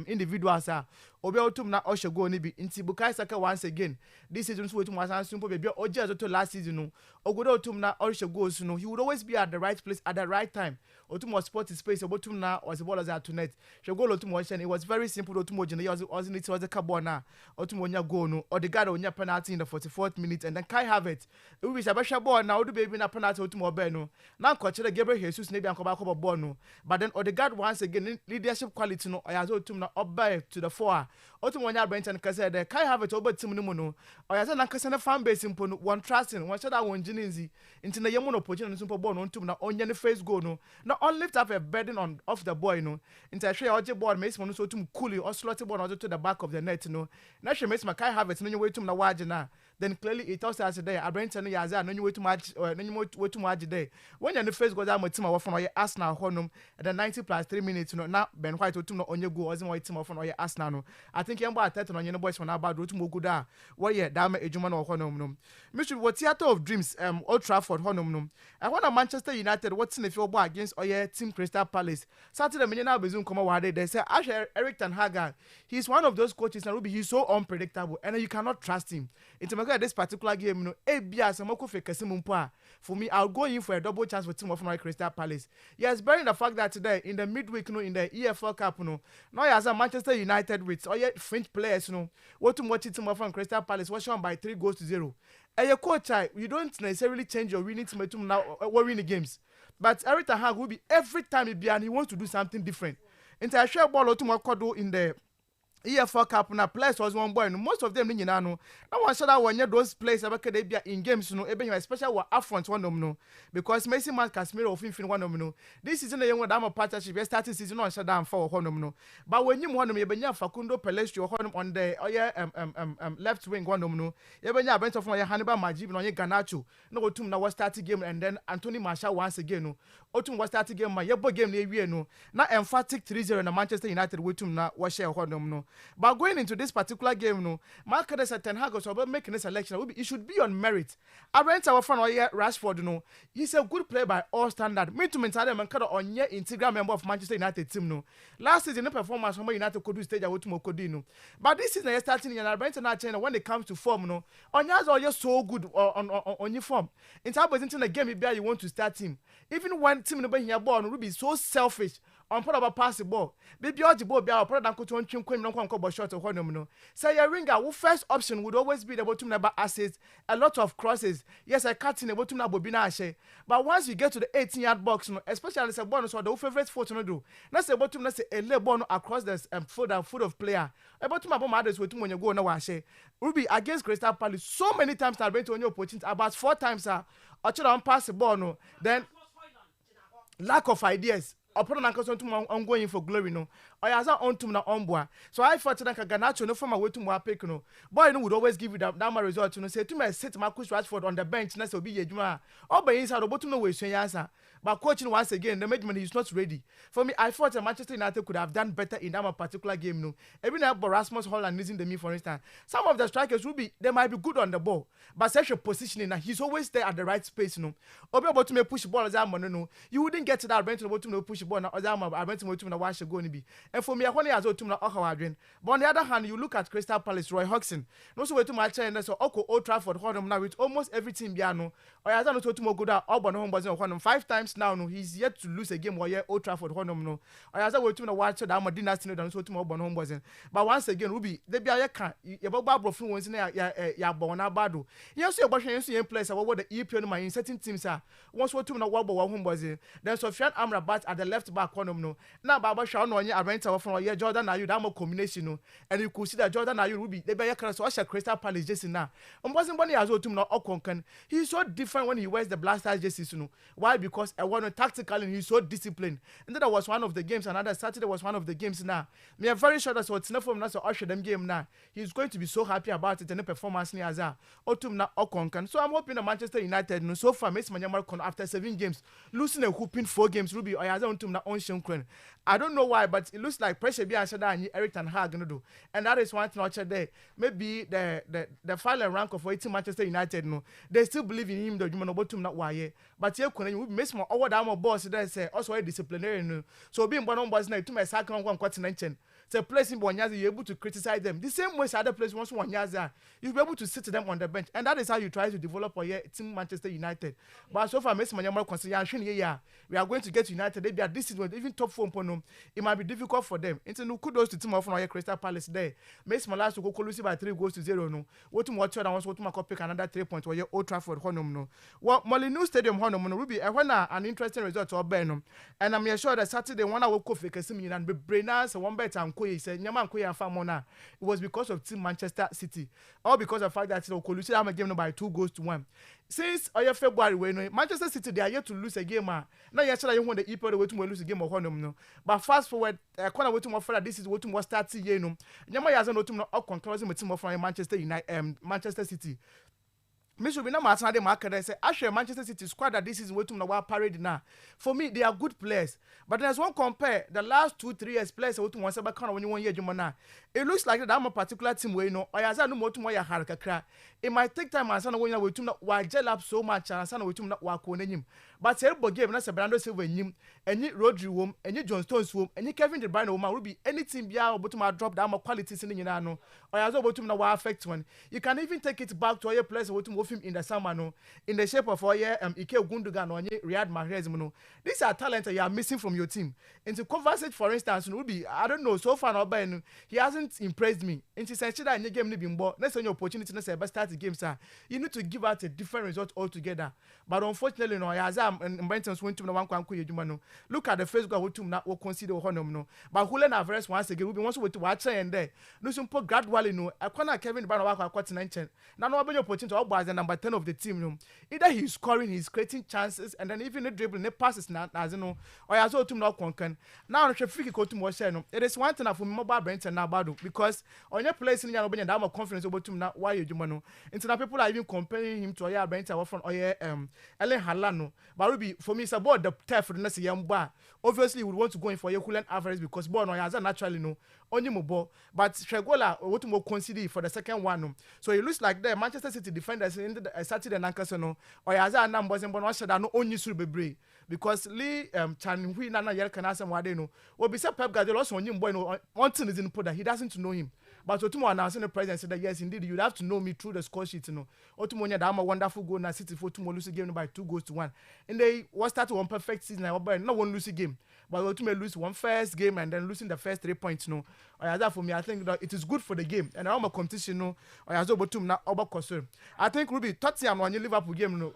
individuals are obi otum na o should go ni bi inti Bukayo Saka once again this season so to simple baby oje to last season no ogodo otum na o should go so no he would always be at the right place at the right time otum was spot his space obotum na was the ball as at net should go otum was it was very simple otum oje was a carbon na otum onya goal no or the guy onya penalty in the 44th minute and then Kai Havertz we be a ball now do baby na penalty otum obe no now coach Gabriel Jesus na be anko back ball no but then Odegaard once again leadership quality no oyazo otum na obe to the 4 otum onya Brenton kase there Kai Havertz obe team no no oyazo na kase na fan base mpo no one trusting one shot that one jininzi into the yemu no position no ball no otum na onya ne first goal no na on lift up a burden on off the boy no into share oje ball makes no so otum coolly or slot ball no to the back of the net no na she makes Kai Havertz no way otum na waje na then clearly it tells us there Brenton no yaza no way too much no way too much there when you the first goal that my team away from Arsenal honum at the 90+3 minutes no na Ben White otum no onye goal ozimo my team away from Arsenal no I think yamba atete no boys for na bad otum go da what yeah that me ejuma no honum no Mr. what theater of dreams Old Trafford honum no I want Manchester United what's in the field against team Crystal Palace Saturday me na bezun come wade they say Eric Ten Hag he's one of those coaches and he's so unpredictable and you cannot trust him it's at this particular game no ebia samako fe kesimumpo for me I'll go in for a double chance for team of Crystal Palace yes bearing the fact that today in the midweek no in the EFL Cup no now as a Manchester United with French players no what to watch team of Crystal Palace was shown by 3-0 and your coach you don't necessarily change your winning team to now winning the games but Eric Ten Hag will be every time he wants to do something different into a share ball to Makodo in the EFL Cup na players was one boy no most of them ni nyina no na one shot that one those players abaka dey bia in games no ebe especially wa upfront one no because Messi man Casemiro of infin one no this season dey one that partnership starting season one shot down for one no but when you one no yebenya Facundo Pelestri on the left wing one no yebenya bench of one Hannibal Majib no Garnacho no otum na was start game and then Anthony Martial once again no otum was start game ma yebo game na ewie no na emphatic 3-0 na Manchester United wetum na wa share one no. But going into this particular game, no, Mark Ten Hag was about making a selection. It should be on merit. I rent our friend Rashford, no, he's a good player by all standard. Me to mention him and kind of on your integral member of Manchester United team, no. Last season, the performance from United could do stage I to Mokodino. But this season, starting in and Brent and when it comes to form, no, on yours are just so good on your form. In time, into the game, you want to start him. Even when team no here ball, no, will be so selfish. On part about pass the ball. Baby the ball be our product to one queen no come short of no. Say your ringer who first option would always be the bottom number assets, a lot of crosses. Yes, I cut in the bottom number bobina. But once you get to the 18-yard box, no, especially as a bonus or the favorite photo no do. That's the bottom let's say a lebon across the foot of player. A bottom about matters with when you go no wash. Ruby against Crystal Palace so many times I went to on your opportunity about 4 times or on pass the ball no. Then lack of ideas. Upon an ongoing for glory no or as on to na onboa so I thought that Garnacho no from away to more pick no boy no would always give you that my result to no say to me sit Marcus Rashford on the bench na so be ejuma all by inside the bottom no way so answer but coaching once again the management is not ready for me. I thought Manchester United could have done better in that particular game no even now Rasmus Haaland using the me for instance some of the strikers will be they might be good on the ball but such a positioning and he's always there at the right space no obi about to me push ball as no you wouldn't get to that bench about to push ball na ozama I went to na wash go ni bi And for me, I want to ask you to but on the other hand, you look at Crystal Palace, Roy Hodgson. No so to my chain, so Oko Old Trafford, now with almost every team, Biano. Or as I know to go down, Auburn home was on 5 times now. No, he's yet to lose a game where Old Trafford, no. Or as I were to watch that I'm a dynasty, and so to Auburn home was in. But once again, Ruby, they be a can, your Barbara Fluence in ya Bona Badu. You see a bunch of players about what the EPN in certain teams are. Once what to know what home was in. Then Sofian Amrabat at the left back corner. No, now Baba Shawn on your rent from your Jordan Ayew, that more combination. And you could see that Jordan Ayew Ruby, they be a can so Crystal Palace just now. Wasn't one years old to know Okonkan. He's so different when he wears the Black Stars jerseys. Why? Because I want tactical and he's so disciplined. And that was one of the games. Another Saturday was one of the games now. Me are very sure that's what's enough for him now to usher them game now. He's going to be so happy about it and the performance near Azar. Otum na Okonkan. So I'm hoping that Manchester United no so far Messi Manyamarkon after 7 games, losing and whooping 4 games, Ruby or Azar Otum na Onshonkren. I don't know why, but it looks like pressure be answered and Eric Ten Hag gonna do. And that is one thing I'll check there. Maybe the final rank of 18 Manchester United, no, they still believe in him, the human Otum not why. But here when we miss my over down boss, they say also a disciplinary. No. So being one on boss night to my second one continent. So placing Bonyazi, you're able to criticize them. The same way as other players once Bonyazi, you'll be able to sit them on the bench. And that is how you try to develop your team Manchester United. But so far, Messi Manyama consideration here, we are going to get United. They be at this season, even top 4 pono. It might be difficult for them. Into no kudos to team of our Crystal Palace there. Messi Malas to go Colusi by 3 goals to 0. No. What to watch and what to pick another 3 points or your Old Trafford Honum. No. What Molyneux Stadium Honum Ruby, and when an interesting result or Benham. And I'm sure that Saturday one hour coffee Casimir and be Brenas, one better and Koye said Yaman Koya Famona. It was because of Team Manchester City. Or because of the fact that Colusi am a game by 2 goals to 1. Since February when Manchester City they are yet to lose a game. Now yesterday you want the EPL way to lose a game of Honum. No. But fast forward, corner way to more further. This is what to start year. No. Yama has no team of control with team of Manchester United, Manchester City. Mr. Bina Martin market say actually Manchester City squad that this is what to parade now. For me, they are good players. But there's one compare the last 2-3 years players what to want to kind of when you 1 year Jumana. It looks like that I'm a particular team where you know or as I know more to more haraka. It might take time and sana when you to why gel up so much and sana we to not work on him. But every game na Bernardo Silva him, any Rodri wom, any John Stones wom, any Kevin De Bruyne wom will be any team bia or bottom drop down more qualities in no or as about to know what affect one. You can even take it back to your players what to move him in the summer no in the shape of Ike Gundogan or Riyad Mahrez no. These are talents you are missing from your team. Into Kovacic for instance will be I don't know so far not by he hasn't impressed me. Into essentially that in the game been bought. Next on your opportunity to say start the game sir. You need to give out a different result altogether. But unfortunately no as and Brentons went to the one no. Look at the first goal to not will consider Honum no. But Julian Alvarez once again will be once to watch and there. No simple gradually no. I can't Kevin De Bruyne work at 19. Now no opportunity to all the number 10 of the team room. Either he's scoring, he's creating chances, and then even the dribbling, the passes now as you know, or as well to not conquer. Now the free go to more no. It is one thing for mobile Brent and Nabado because on your place in your opinion, I'm confidence about to not why you do mano. And so now people are even comparing him to Oya Brent or from Oya Ellen Halano. But Ruby for me it's about the turf for the next young bar. Obviously we want to go in for your Julian Alvarez because born or as naturally no only mobile. But Tregola what to more consider for the second one. No. So it looks like the Manchester City defenders in the Saturday and Ancasono or as I numbers and Bono said no only should be brave because Lee Chan Hui Nana Yerkanasa Wadeno will be Pep Guardiola also on him boy no one thing is in put that he doesn't know him. But Otumo announcing the president said that yes indeed you have to know me through the score sheet you know. Otumo Nyadama wonderful goal na City for Otumo lose game by 2 goals to 1. And they was start one perfect season and no one lose game. But Otumo lose one first game and then losing the first 3 points no. Or that for me I think that it is good for the game and I'm a competition no or as Otum na Oba Koso. I think Ruby Tottenham when you Liverpool game no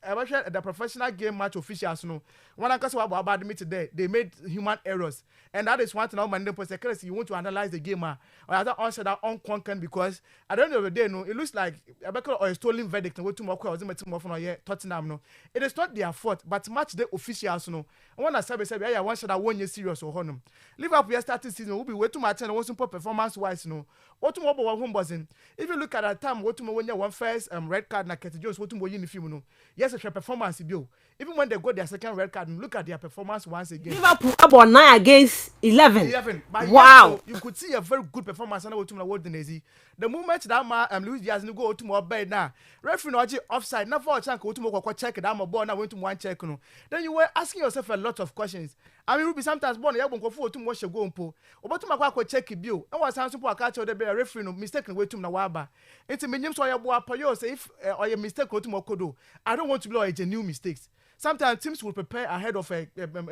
the professional game match officials no when I was about me today they made human errors and that is one thing now man you want to analyze the game or other answer that unconquered because at the end of the day no it looks like a stolen verdict no to more Tottenham no it is not their fault but match the officials no when I say yeah one shot that 1 year serious or honum Liverpool starting season will be way too much and wasn't performance wise no what to more home buzzing if you look at that time what to more when you one first red card na Ketty Jones what to more in the film no yes it's a performance bill even when they got their second red card look at their performance once again Liverpool about 9 against 11 wow you could see a very good performance and what to more the moment that Luis Diaz no go to more bed now referee no offside na for chance go to more check that more ball now went to one check no then you were asking yourself a lot of questions I mean, Ruby sometimes born a young for to watch a go mpo. About to my check it bill. And was answer for a catch of the referee no mistake way to Nawaba. It's a minimum so I boy payo say if or a mistake or to Mokodo. I don't want to blow a genuine mistakes. Sometimes teams will prepare ahead of a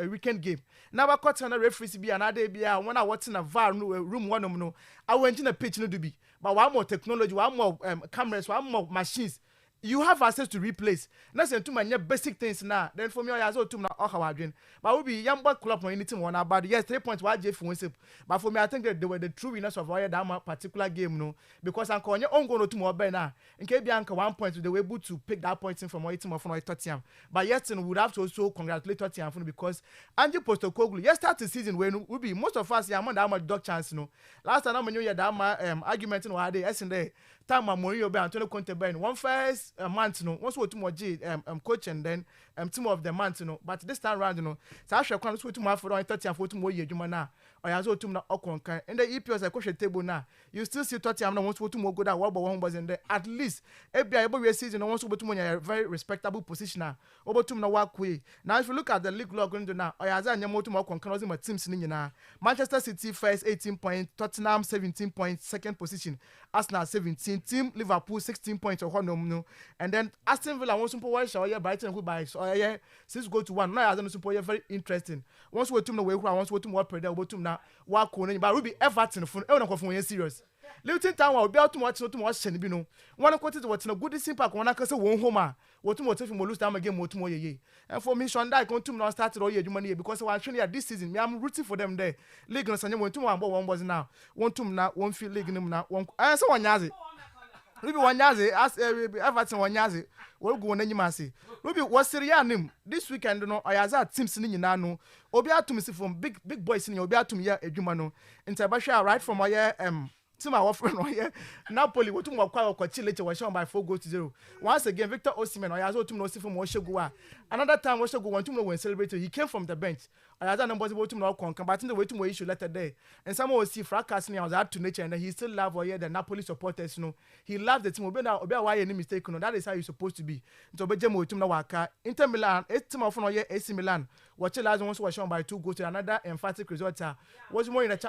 weekend game. Now I caught on a referee be another be when I watch in a VAR room one no. I went in a pitch no to be. But one more technology, one more cameras, one more machines. You have access to replace. That's to my basic things now. Then for me, I also to now how I dream. But will be young boy club or anything one about yes 3 points. Why Jeff Winsip? But for me, I think that they were the true winners of our that particular game, no, because I'm calling your own go to more better. In case Bianca 1 point, they were able to pick that point in from our team or from our Tottenham. But yes, we would have to also congratulate Tottenham because Andy Postecoglou. Yes, start the season when we be most of us. Yeah, man, that much dog chance, no. Last time I knew you that argument in what they yesterday. Time Mourinho be Antonio Conte be one first month no once we to more coach and then team of the month no but this time round no so I shall come to more for 30 and 40 more year juma na or ya so team na okonkan and the EPS coach table na you still see 30 am na once to more go that what one was in there at least every every season no once to more a very respectable position na over to na work way now if you look at the league log going to now or ya za nyamo to more okonkan my teams ni na Manchester City first 18 points, Tottenham 17 points, second position, Arsenal 17, team Liverpool 16 points or no, and then Aston Villa wants to watch or Brighton who by so 6-1. Now I don't suppose very interesting. Once we team the way once we team what predator about to now work on but Ruby Everton for serious. Luton Town will be out to watch Shenibino. One quarter to watch no good impact when I can say one home. What to if you lose time again more tomorrow ye. And for me, Shonda going to now start all year money because I'm actually at this season. I'm rooting for them there. League and Sunday 1 was now. One to now, one field league now. One and so one yazi. Ruby one yazi, ask Everton one yazi. We'll go on any massy. Ruby was Syrianim this weekend. No, I has had Simpson in Nano. Obia to me from big boys in your Obia to me a Jumano. In Tabasha, right from my to my friend here. Napoli, what to more quite later was shown by 4-0. Once again, Victor Osimhen, I also to know from Washagua. Another time, Washagu want to know when celebrated. He came from the bench. I had an impossible to know combating the way to issue letter day. And someone will see fracasing was out to nature and he still love or the Napoli supporters. You know, he loved the team. Obey why any mistake. No, that is how you're supposed to be. So, Bejamo to Nawaka, Inter Milan, 8 team of AC Milan. Watch the last one was shown by 2 goals to another emphatic result. Was more in a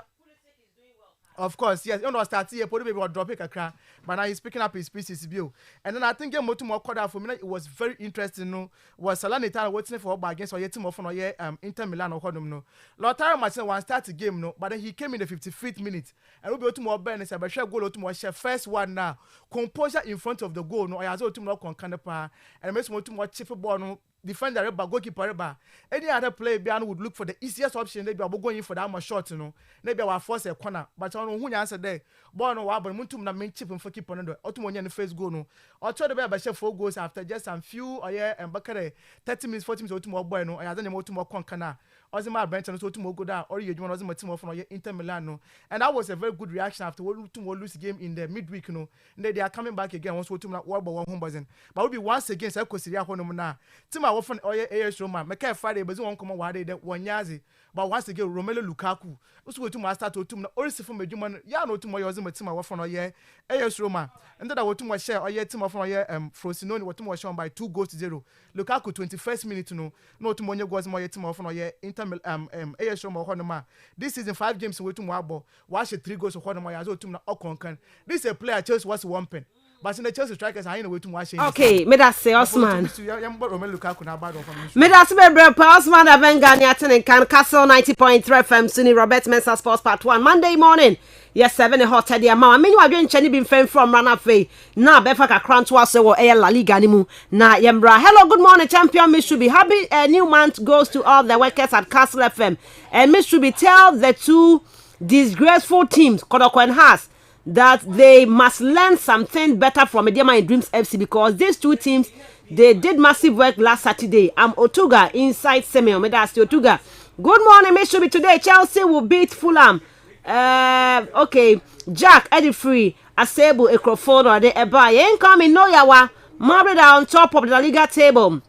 of course, yes. You know, start here, probably will drop it a crack, but now he's picking up his pieces view. And then I think game more quarter for me. It was very interesting. No, was Salernitana waiting for against or team of Inter Milan or Hodom. No, Lautaro Martinez one start the game. No, but then he came in the 55th minute and we be to more Ben. But share goal to more share first one now. Composure in front of the goal. No, I has to more Canapa and makes more to more chip ball. No. Defender ba goalkeeper ba any other player Bian would look for the easiest option they be going for that much shot no maybe our force a corner but on who answer there ball no wa but muntum na main chip for keeper no otumo the first goal no or try to be share 4 goals after just some few or and Bakare 30 minutes 40 minutes otumo boy no I don't know otumo konkana Ozima bench no otumo go down or you want Ozima team from Inter Milan no and that was a very good reaction after otumo lose game in the midweek no they are coming back again once otumo world one home buzzing but will be once again say Kosiria hono na team often AS Roma make Friday but one come one day that one yazi but once again Romelu Lukaku also to master to team or from a human ya no to my team from AS Roma and then I want to share team of Frosinone what was shown by 2-0 Lukaku 21st minute no to money goes my team of Inter AS Roma Honoma this season 5 games we to Wabo watch 3 goals of Honoma as to Okonkan this is a player Chelsea was 1 pen. But in the Chelsea strikers, I know way to watch it. Okay, me that say Osman. Me that say Brother Osman Avengani attending Kastle 90.3 FM Sunni Robert Mensah Sports Part 1 Monday morning. Yes, 7 hot today. Mama, me wa dwen chani bin fan from Rana Fe. Na befa ka kran to ase wo La Liga ni mu. Na yembra. Hello, good morning, champion Miss Ruby. Happy new month goes to all the workers at Kastle FM. And Miss Ruby, tell the two disgraceful teams, Kodoko and Haas, that they must learn something better from Mediama and Dreams FC because these two teams, they did massive work last Saturday. I'm Otuga inside Semeo. Medasti Otuga. Good morning, Miss Ruby. Today, Chelsea will beat Fulham. Okay. Jack, Eddie Free, Asebu, Ekrofon, or the Eba. Incoming, no yawa. Madrid are on top of the La Liga table.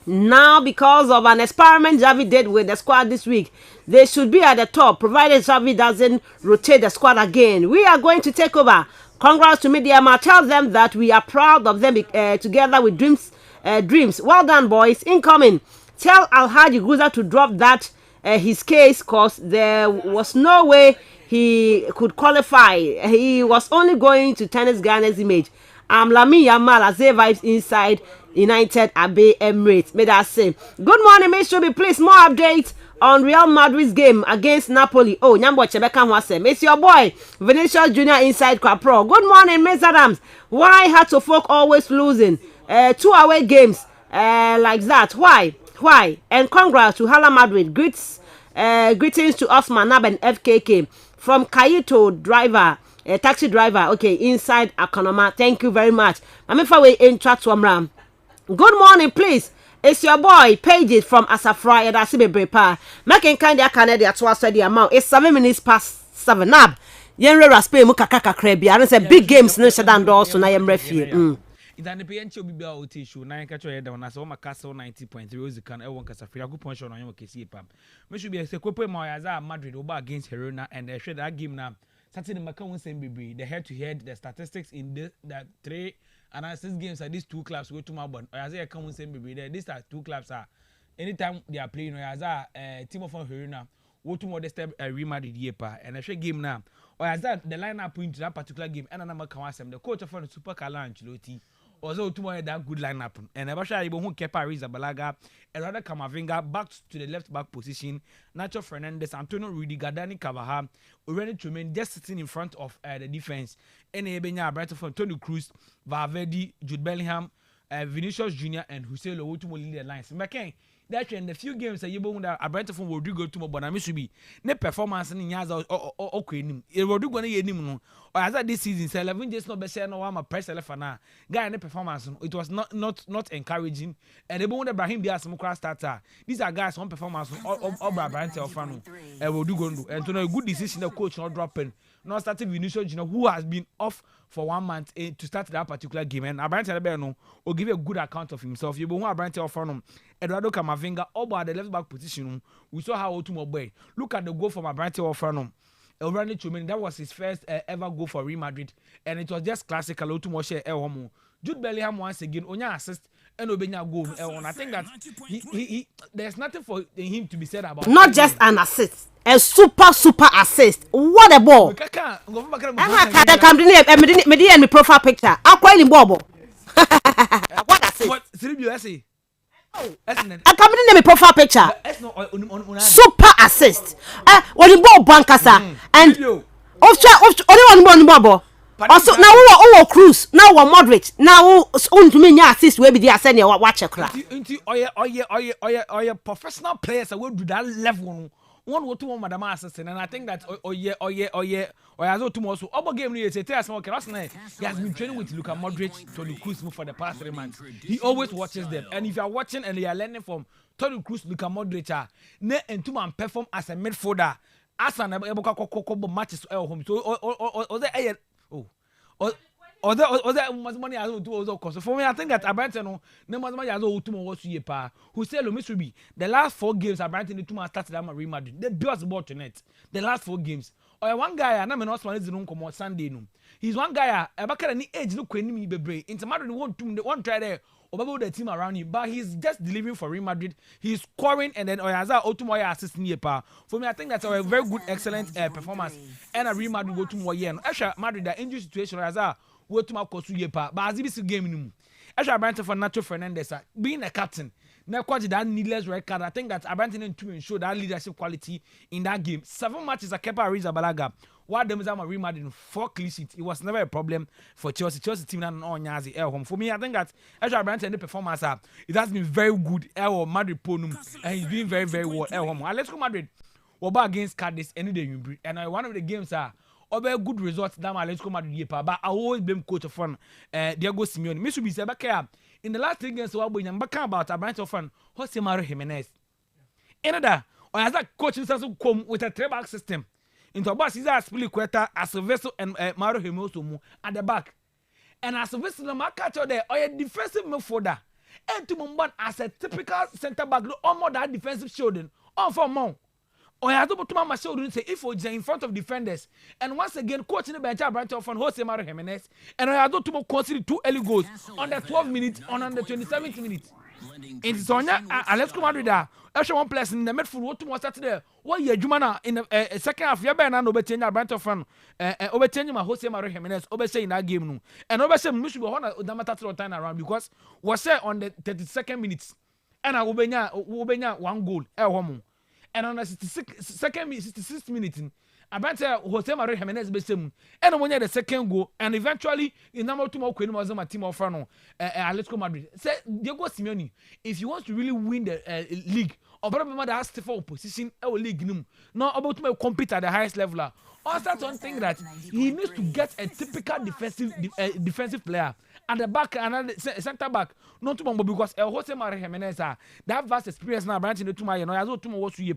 Now, because of an experiment Xavi did with the squad this week, they should be at the top, provided Xavi doesn't rotate the squad again. We are going to take over. Congrats to Mediama. Tell them that we are proud of them together with Dreams. Well done, boys. Incoming. Tell Alhaji Guza to drop that his case because there was no way he could qualify. He was only going to tennis Ghana's image. Lamin Yamal as they vibes inside United Abbey Emirates. May that say. Good morning, Miss Shubi. Please, more updates on Real Madrid's game against Napoli. Oh, Nyambo Chebeka Mwase. Miss your boy, Vinicius Junior inside Quapro. Good morning, Miss Adams. Why had to folk always losing? 2 away games like that. Why? And congrats to Hala Madrid. Greetings to Osman Nab and FKK from Kayito driver. Taxi driver, okay, inside Akonoma. Thank you very much. I'm in chat to Amram. Good morning, please. It's your boy, Pages from Asafra, and Asibe Brepa. Making kind of Canada to us the amount. It's 7 minutes past 7 up. Yenre Raspe Mukaka Krebi. I don't say big games, no Shadan Dawson, so I am refuge. It's an PNC will be out issue. 9 catch your head on us. My Kastle 90.3 is can everyone can free a good punch on your KC pam. We should be a sequel Moyaza Madrid over against Herona and they share that game now. Saturday Macau same baby. The head to head, the statistics in this that 3 and 6 games at these 2 clubs go to Melbourne. Oyaza come same baby. These are 2 clubs are anytime they are playing Oyaza team of Herona. What to more the step Real Madrid year pa and I share game now. Oyaza the lineup into that particular game and another Kawasam the coach of the Super Kala Ancelotti. Also, tomorrow that good lineup, and I was able to keep Paris Balaga, and rather Kamavinga back to the left back position. Nacho Fernandez, Antonio Rudiger, Dani Cavaha, already Truman just sitting in front of the defense. And Ebenya Brighton from Tony Cruz, Valverde, Jude Bellingham, Vinicius Junior, and Hussein Lowotumo lead the lines. McCain. That's in the few games that you want a Brighton from Rodrigo to Bonamishi. Ne performance in Yaza or Queen. It will do going to him. Or as this season, 11 just not best no I'm a press telefona. Guy in the performance, it was not encouraging. And they won't Brahim be a smoker starter. These are guys on performance or Brighton or Fano. And will do go and to know a good decision the coach not dropping. Not starting Vinicius, who has been off for 1 month to start that particular game. And Abrante will give you a good account of himself. You won't Abrante or Fano. Eduardo Camavinga over the left back position. We saw how Otumo boy. Look at the goal from Abrante or Fano. Elrani Chumin, that was his first ever goal for Real Madrid. And it was just classical Otumo share El Homo. Jude Bellingham once again, Onya assist and Obenya goal. And I think that he there's nothing for him to be said about. Not just an assist. A super assist. What a ball! I can't me profile picture. I'm quite in Bobo. What assist? What? Seriously? Oh, I can't name me profile picture. Super assist. When you ball bankasa and only one Bobo. Also now we Cruz. Now we Modric. Now on to me assist we be there send you watch a class. Into professional players will do that level. One or 2 madam assistant, and I think that as tomorrow so other game you say tell small he has been training with Luka Modric, Toni Kroos for the past 3 months. He always watches them, and if you are watching and you are learning from Toni Kroos, Luka Modric, and to man perform as a midfielder, as an able matches home. So there money as well also cost. For me, I think that Abrante no money as well to was year pa. Who say lo be the last 4 games Abrante need to started at Real Madrid. The best ball tonight. The last 4 games. Or one guy na me no Osman is no come Sunday no. He's one guy Abaka ni age no kwani mi bebre. Into Madrid won't try there. Or the team around him, but he's just delivering for Real Madrid. He's scoring and then Oyaza Otumoya assisting year pa. For me, I think that's a very good, excellent performance. And a Real Madrid go to more year. Actually, Madrid the injury situation Oyaza go to my kosu year pa. But as this game in Actually, Abrante for Nacho Fernandez being a captain. Now, quite that needless red card. I think that Abrante need to ensure that leadership quality in that game. 7 matches at Kepa Arrizabalaga. What them is a Real Madrid 4 clean sheets. It was never a problem for Chelsea. Chelsea team and on Nyazi home. For me, I think that actually Abrante and the performance it has been very good. Madrid ponum and he's doing very very well. Home. Let's go Madrid. We're against Cadiz any day you and one of the games very good results that Atletico Madrid but I always blame coach of fun Diego Simeone. Mitsubishi Sabaka in the last 3 games we about Abrante of fun Jose Mario Jimenez. Another or as that coach is also come with a 3-back system. Into boss is a split quarter as a vessel and Mario Jimenez at the back. And as a vessel the market there or a defensive midfielder. And to Mumban as a typical centre back or more that defensive shielding on for more. Or I don't my shoulder say if we're in front of defenders. And once again, coaching the bench branch of Jose Mario Jimenez. And I don't consider 2 early goals on the 12 minutes on the 27th minute. In Sonia, Atletico Madrid, actually one place in the midfield. What was that there? What year Jumana in the second half? You better not overturn your Brent of Fan, overturn my Jose Maria Jimenez, oversay in that game. No, and oversay Mushu Hona Damatatu time around because was said on the 32nd minutes, and I will be 1 goal, and on the 66th minute. Abante Jose Maria Jimenez besem and when the second goal and eventually in number 2 more Queen was my team of Frano Atletico Madrid. Say Diego Simeone, if you want to really win the league, or probably that has to fall position our league not about to compete at the highest level. Also one thing that he needs to get a typical defensive player at the back and center back, not too much because Jose Maria Jimenez that vast experience now branching into my as well too much year.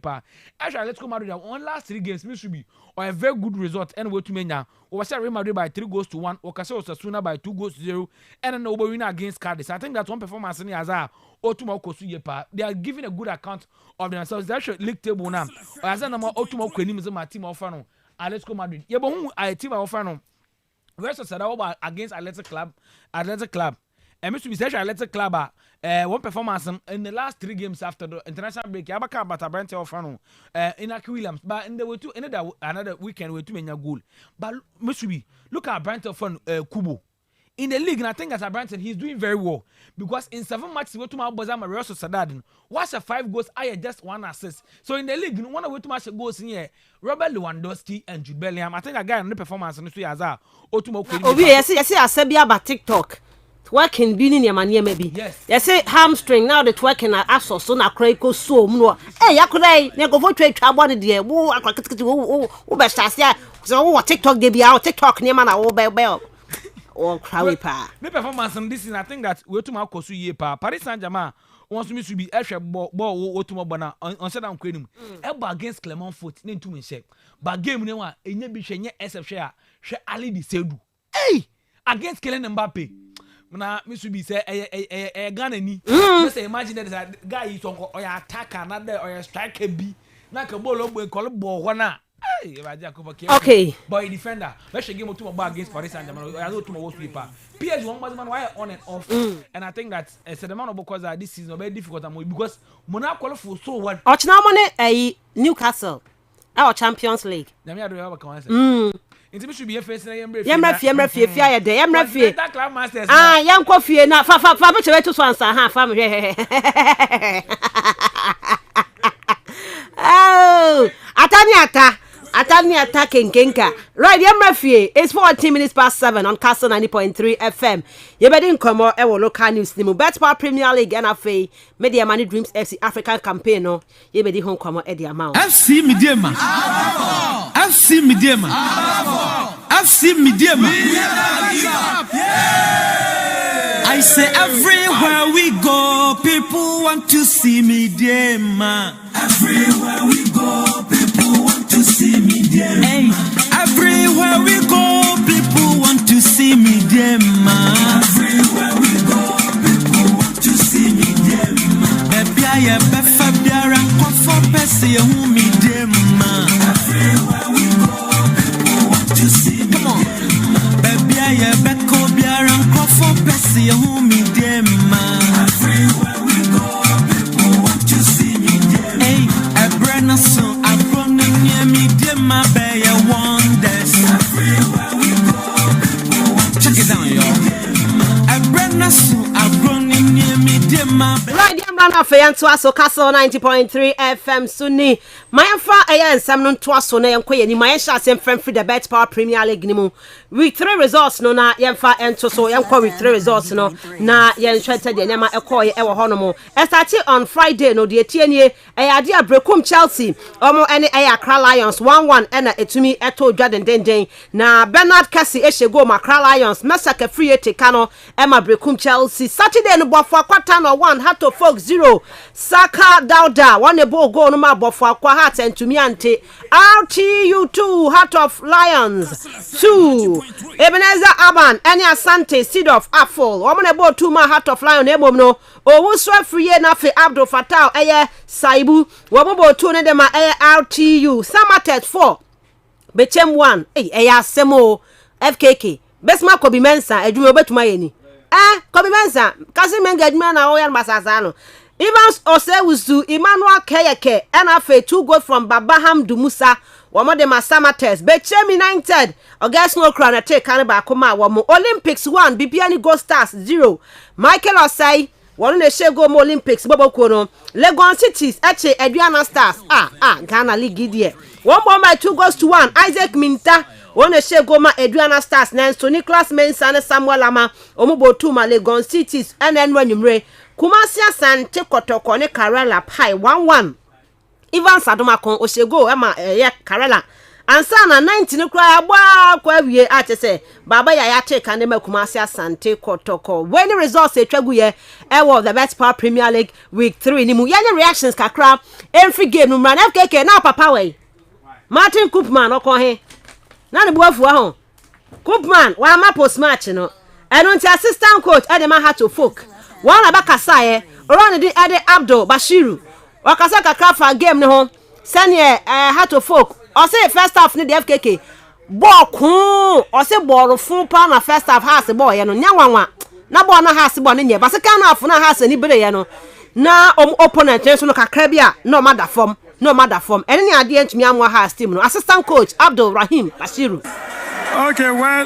Actually, let's come out on last 3 games, should be or a very good result anyway to Mensah. Was Real Madrid by 3-1, or Kastle Osasuna by 2-0, and an over winner against Cardiff. I think that's one performance in Azar or tomorrow Kosu. They are giving a good account of themselves. They should league table now. As a number or tomorrow Quenim my team of Fano. Atletico Madrid. Yeah, but who I team of Fano versus Sadao against Athletic Club. And Mr. Bisesha Athletic Club, one performance in the last 3 games after the international break. Yabaka but a branch of Fano, Inaki Williams, but in the way to another weekend with 2 many goal. But Mr. Look at Brent of Kubo. In the league, and I think as a Branson, he's doing very well because in 7 matches, we to my Bozama Real Sociedad. What's a 5 goals? I had just 1 assist. So in the league, one of the 2 matches goals in here, Robert Lewandowski and Jude Bellingham. I think I got a new performance in the 3 Azar. Yes, I said, be about TikTok. Twerking being in your man, maybe. Yes. You say hamstring now the twerking at Asos, so now crack so more. Hey, I could I go for trade trouble the dear. Who best I say, so TikTok, they be out TikTok, near man, I bell. Or crowd pa. The performance on this is I think that we to my Kosu ye pa. Paris Saint-Germain wants me to be extra ball to my bana on set down Queenum. Elba against Clermont Foot, name to me say. But game no one, a be share SF share Ali di Sedu. Hey! Against Kylian Mbappe. Na me should be say a Ghana ni. Just imagine that guy is on or attacker another or a striker B. Na ka ball on call ball wana. Okay. Boy defender. Let's game to my against Paris Saint-Germain. I know to my worst paper. PSG one man why on and off. And I think that the amount of because this season very difficult because Monaco qualify so what. Now money Newcastle. Our Champions League. Na me ado ya ba kan Inti should be face na yemra fie ya de yemra fie. Yam ko fie na fa be chewe to so ansa ha fa me. Oh, Atani attacking Kenka. Right, yemra fie. It's 14 minutes past 7 on Kastle 90.3 FM. You better come out our local news. The Bet Premier League NFA Media Money Dreams FC African campaign. No, you better home come out at the amount. FC Mediama. FC Mediama. FC Mediama. I say everywhere we go, people want to see Mediama. Everywhere we go, people want to see Mediama. Hey, everywhere we go, people want to see Mediama. Everywhere we go, people want to see Mediama. Baby, I am Fabia and Comfort Bessie who Mediama. Everywhere we go, people want to see Mediama. Baby, I am Becco Biar and Comfort Bessie who Mediama. Everywhere we go, people want to see Mediama. Hey, a brand so I'm running near Mediama, Bay wonders. Everywhere we go, people want to check it down, y'all. A brand so I'm running near Mediama. Right, I'm running off to us, so Kastle 90.3 FM Sunni. My fa ayan sam no to aso na yenkoye ni my sha sem free the Bet Premier League ni mu. With 3 results no na yemfa ento so yenko with 3 results no na yen hwete de nyama ekoye e wo hono mo. E start on Friday no de tienie e ade abrekum Chelsea omo ene e Accra Lions 1-1 ena etumi eto dwaden denden na Bernard Cassie eshego ma Accra Lions Mensah ka free take no e ma brekum Chelsea Saturday no bofo akwata no 1 Hato Folk 0 Saka Dauda one e ball goal no ma bofo akwa Heart and to me ante RTU 2 Heart of Lions 2 Ebenezer Aban any Asante Seed of Apple woman about 2 ma Heart of Lion ebom no owu so free na fe Abdul Fattah eye Saibu wobo 2 ne dem RTU Samatet 4 Bechem 1 eye asemo FKK Besma ko bi Mensah adwuma betuma ye ni Kobe Mensah, Kasi Mengedman, Oyan Masazano. Evans Osewusu, Emmanuel Keyeke, and Afe 2 goals from Babaham Dumusa, one de Masama test. Bechem United, August no crown at take Canada Koma, one Olympics 1, Bibiani Gold Stars 0. Michael Osai, one the Shego Olympics, Bobo Kono, Legon Cities, Eche, Adriana Stars, Ghana League Gideon. 1 more by 2 goals to 1, Isaac Minta. One Shegoma Adriana Stars, Nancy Nicholas Mensah and Samuel Lama, Omubo Tuma, Legon Cities, and then when you re Kumasia San Tekotoko ne Karela Pai 1-1. Ivan Sadomako Oshego Emma Karela. And Sana 19 cry kwa wie ate say Baba ya take and me Kumasia San Tekotoko. When the results say Traguye the best power Premier League week 3 ni mu yanya reactions kakra every game no man FKK na papa way. Martin Koopman okohe. Na the boafu ho. Koopman wa ma post match no. Eno nti assistant coach Edema had to folk. One abaka saye around the Ade Abdul Bashiru. Wakasa kakra fa game ne ho. Senior had to folk. O say first half ni the FKK. Ball kun. O say ball fun pa na first half has ball ye no nyanwanwa. Na ball na has ball ne nye. Ba second half na has ni bere ye no. Na opponent so no kakra bia no matter form. No matter form. Any idea to me am has team no. Assistant coach Abdul Rahim Bashiru. Okay, well,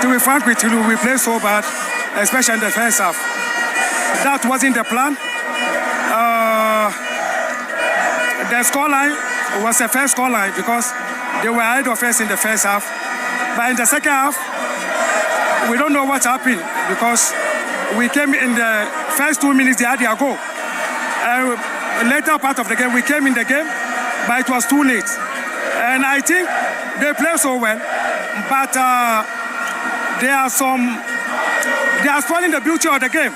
to be frank with you, we play so bad, especially in the first half. That wasn't the plan. The scoreline was the first scoreline because they were ahead of us in the first half. But in the second half, we don't know what happened because we came in the first 2 minutes, they had their goal. Later part of the game, we came in the game, but it was too late. And I think they play so well, but they are spoiling the beauty of the game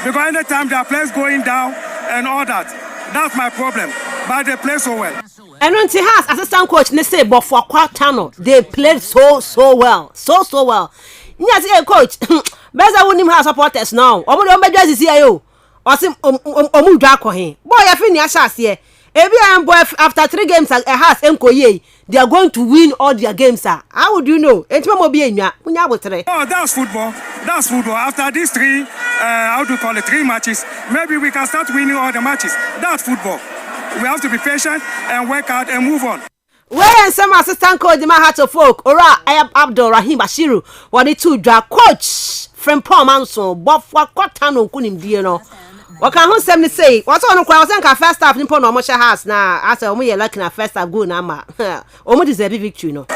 because anytime their players going down and all that, that's my problem. But they play so well. And when he has assistant coach, they say, but for quarter, they played so well, so well. Yes, coach. Best I wouldn't have supporters now. Omo don be just see you. Osim omu dwa ko he. Boy, you finish as here. After 3 games has Enkoye, they are going to win all their games. How would you know? Oh, that's football. That's football. After these 3, how do you call it, 3 matches, maybe we can start winning all the matches. That's football. We have to be patient and work hard and move on. Where some assistant coach the had to folk, Ora Abdul Rahim Bashiru, what it to draw coach from Paul Manson, but for Cotano couldn't be no. What can who send me say? What's on the crowd? I think first half Nippon or Mosha house now. As a we like in first half good number. Almost deserve victory, no.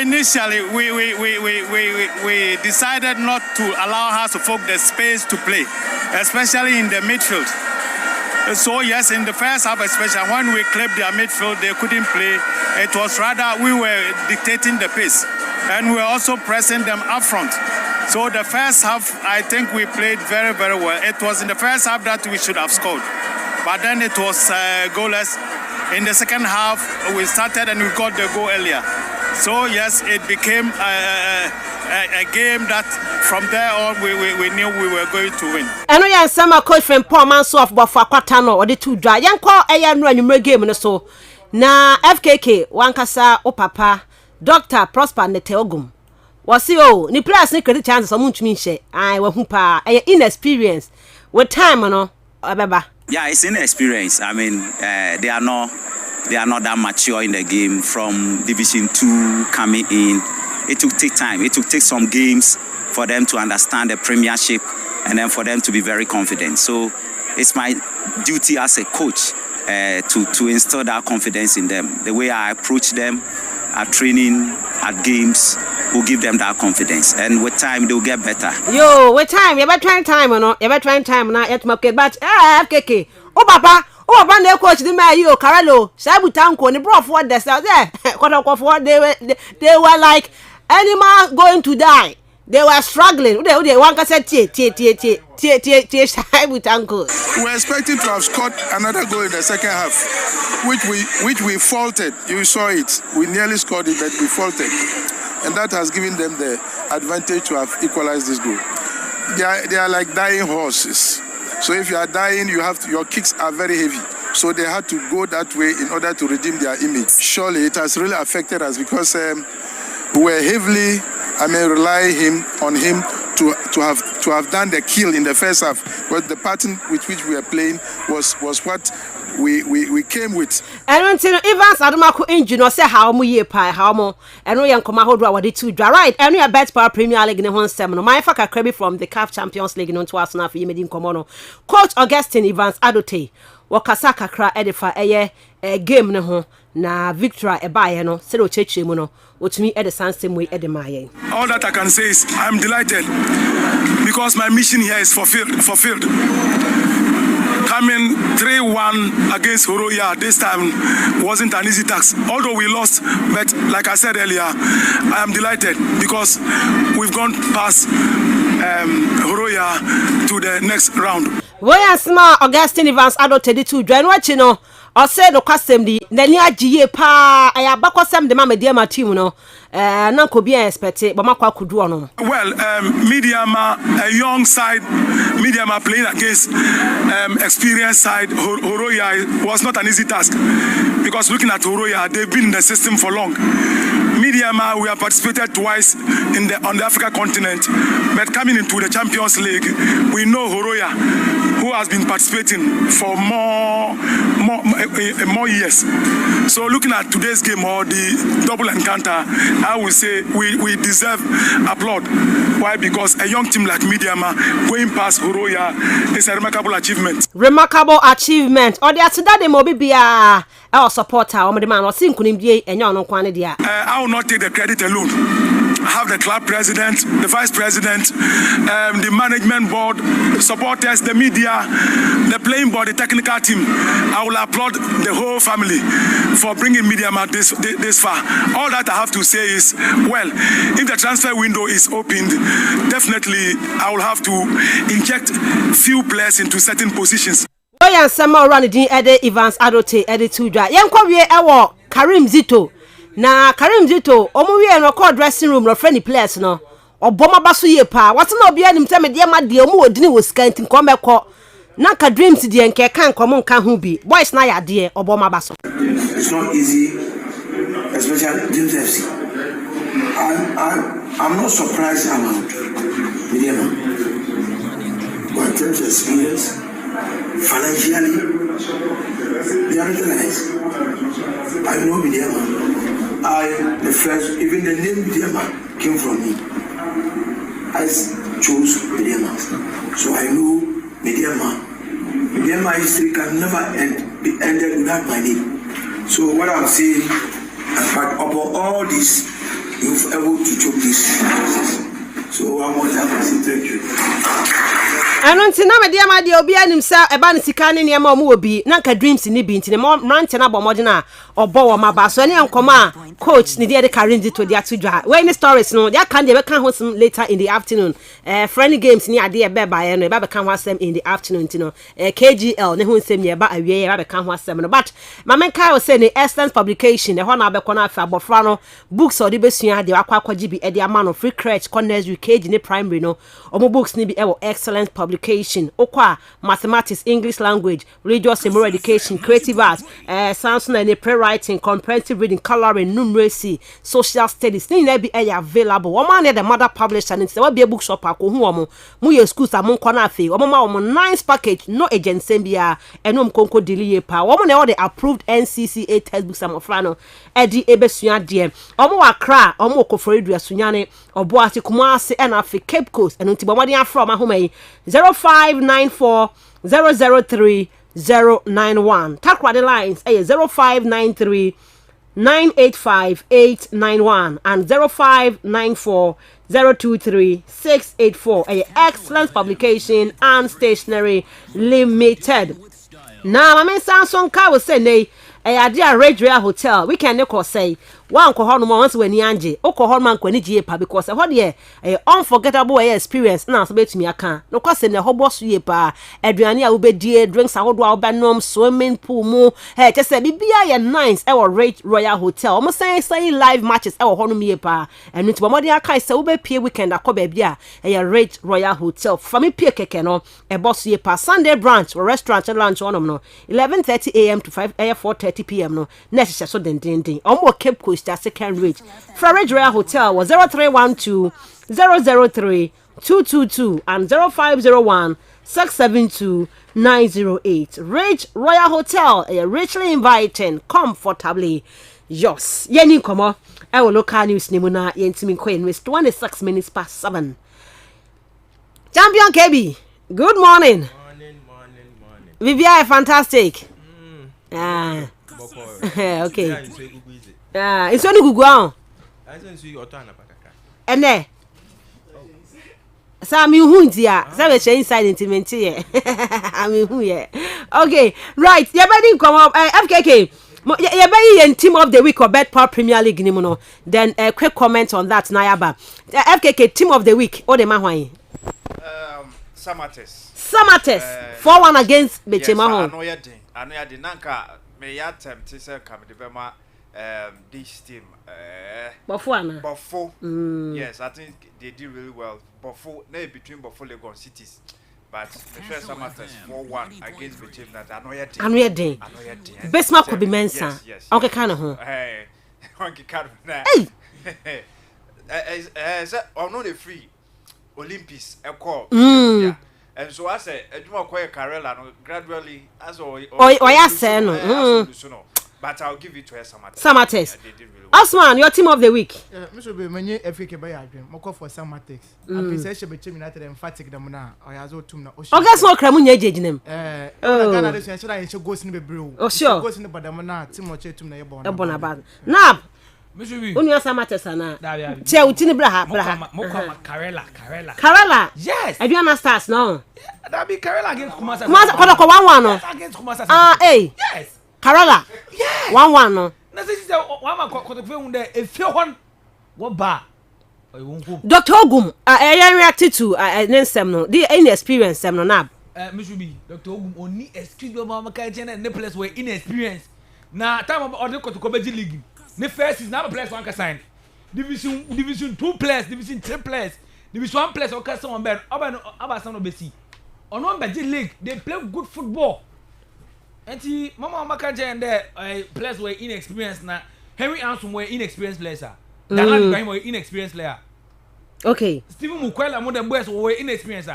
Initially we decided not to allow House of Folk the space to play, especially in the midfield. So yes, in the first half, especially when we clipped their midfield, they couldn't play. It was rather we were dictating the pace, and we were also pressing them up front. So the first half, I think we played very, very well. It was in the first half that we should have scored, but then it was goalless. In the second half, we started and we got the goal earlier. So yes, it became a game that from there on we knew we were going to win. I know you're some coach from Paul Mansour but for Quatano or the 2 dry. Young call a new game so. Na FKK wankasa o papa Dr. Prosper Neteogum. Wasi o ni players ni credit chances so much share. I wa hu pa inexperience with time no abeba. Yeah, it's inexperience. I mean, they are not that mature in the game from Division 2 coming in. It took time. It took some games for them to understand the Premiership and then for them to be very confident. So it's my duty as a coach to instill that confidence in them. The way I approach them at training, at games, will give them that confidence. And with time, they'll get better. Yo, with time, you're about trying time or not? You're about trying time now. It's my kid, but FKK. Oh, Papa. Oh, Papa, they coach the man, you, Caralo, Sabu Tanko, and the brought forward the cell there. They were like animals going to die. They were struggling. They one said, we were expecting to have scored another goal in the second half, which we faulted. You saw it. We nearly scored it, but we faulted. And that has given them the advantage to have equalized this goal. They are like dying horses. So if you are dying, your kicks are very heavy. So they had to go that way in order to redeem their image. Surely it has really affected us because we were heavily relying on him to have done the kill in the first half. But the pattern with which we were playing was what we came with. And until Evans Adamako engine or say how mu ye pie how mo and we come out with the 2 draw right and we are bet for Premier League in one seminal. My faka credit from the CAF Champions League in 2 Arsenal for Yemedin Komono. Coach Augustine Evans Adote wakasaka kra edifa eye game ne ho na victory e bae no se do cheche mu no otumi e the same way e de maye. All that I can say is I'm delighted because my mission here is fulfilled. Coming 3-1 against Horoya this time wasn't an easy task. Although we lost, but like I said earlier, I am delighted because we've gone past Horoya to the next round. Why small Augustine Evans Adote to join what you know. I said no custom di nani agiye pa I abakosem de ma media ma team no na ko bi expect but makwa kudu ono. Well, Mediama, a young side, Mediama playing against experienced side Horoya was not an easy task because looking at Horoya, they've been in the system for long. Mediama, we have participated twice on the Africa continent, but coming into the Champions League, we know Horoya, who has been participating for more years. So looking at today's game or the double encounter, I would say we deserve applaud. Why? Because a young team like Mediama going past Horoya is a remarkable achievement. Remarkable achievement. Or the atida de mobibia our supporter or the man or sinkunimdie enyo no kwane dia. I will not take the credit alone. I have the club president, the vice president, the management board, the supporters, the media, the playing board, the technical team. I will applaud the whole family for bringing Mediama this far. All that I have to say is, well, if the transfer window is opened, definitely I will have to inject few players into certain positions. Oya Sama Ranidin Ede Evans Adote Ede Tudra. Yanko wie ewo Karim Zito. Na Karim Zito omo wie no call dressing room no friendly players no. Oboma baso ye pa. What na obi anim se me de ma de omo odini wo skantin komeko. Na ka dreams de enke kan komo nka ho bi. Boys na ya de oboma baso. It's not easy, especially Dreams FC. I'm not surprised about Mediama. But in terms of experience, financially, they are recognized. I know Mediama. The first, even the name Mediama came from me. I chose Mediama. So I know Mediama. Mediama history can never be ended without my name. So what I'm saying, upon all this, you've able to choke this process. So one more time, I say thank you. Ano ntina Mediama de obi anim sa eba ne sika ne niam omo obi na nka dreams ni bi ntine mo rante na bomode na obo wo maba so ne ankoma coach ne de Karim Zito de atudwa we any stories no they can dey be kan ho some later in the afternoon friendly games ni ade e be ba ye no e ba be kan ho asem in the afternoon ntino KGL ne ho nsem ye ba awie ye ba be kan ho asem no but mama kai o say ne Essence publication e ho na be kɔ na afa abofra no books or de besua de akwa akwaji bi e de ama no free crèche corners KG ne primary no omo books ni bi e wo excellent publication okwa mathematics, English language, religious and moral education, creative arts, science and pre-writing, comprehensive reading, coloring, numeracy, social studies. Ni na be available. Woman na the mother publisher and say we be a bookshop ako hu omo mu ye schools amon kona afi omo ma omo nice package no agency bia enom konko deliye pa omo na all the approved NCCA textbooks amofra no edi ebesua de omo wakra omo okofori duasunyane obo ati Kumasi and afi Cape Coast and unti bomadi afro ma homa 0594 003 091. Takwa the lines 0593 985 891 and 0594 023 684. Excellent publication and stationery limited. Now, my man Samson Ka will say, nay, a dear Red Real Hotel. We can never say. One cohort once when Yanji, O cohort man when ye pa because what ye a unforgettable experience now so bet me a can. No cause in the hobos ye pa Adriania will be dear drinks a whole banum swimming pool mo hey just say BBI and nines our rate Royal Hotel. Almost say live matches our honor ye pa and into Modia Kai so be pay weekend a cobe bia a rate Royal Hotel. For me peer keke no a boss ye pa Sunday branch or restaurant and lunch on no 11:30 a.m. to 4:30 p.m. no next so den Omo Cape Coast second rate. Farage Royal Hotel was 0312 003 222 and 0501 672 908. Rich Royal Hotel, richly inviting, comfortably yours. Yeni komo, our local news nimuna yentimi queen with 26 minutes past 7. Champion KB, good morning. Vivia, fantastic. Okay. It's only Google. And there. Sami huntia, say inside intimate here. I mean who yeah. Okay, right. Your betting come up. FKK. Your betting team of the week or bet Power Premier League nimuno. Then a quick comment on that Nayaba. FKK team of the week. Or the mahwai. Samates. 4-1 against Bechemahon. I know you did nanka me attempt to say come the this team Buffalo. Yes, I think they did really well. Buffalo, between Buffalo and cities. But the first Samatas 4-1 against the team that I know you did. Best mark could be Mensah. Yes. Okay, kind of. Hey, Uncle Carter. Hey, I'm not a free Olympics. A call. Yeah. And so I say, I do not quite Carella gradually as or but I'll give it to her Samates. Osman, your team of the week. Mr. Be many FK by Adrian, Moko for Samatex. I say between United and emphatic the Mona, or as old Tumna. Oh, that's not Cramunya judging Ghana, I should go in the brew. Oh, sure. Goes in the Badamana, Timoche to Nabon. Now, Only Samates and Cheutini Braha. Carella. Yes. I do understand now. That be Carella against Kumasa. Kumasa, against Kumasa. Hey. Yes. Carella. Yes. 1-1 no. Na say say one man ko fe hun there e fe hon wo ba. Dr. Ogum, I reacted to Nensem no. The inexperience sem no nab. Mishubi, Dr. Ogum only excuse your mama ka chena ne place where inexperience. Na time of order ko to Kobeji League. Ne first is now place one ka sign. Division 2 players, division 3 players, division 1 players okay someone bad. Aba some no besi. On one Beji League, they play good football. And mama makaje and there players were inexperienced na Henry Anson were inexperienced players. Dana Ibrahim were inexperienced player. Okay. Stephen Mukwela mo dem boys were inexperienced.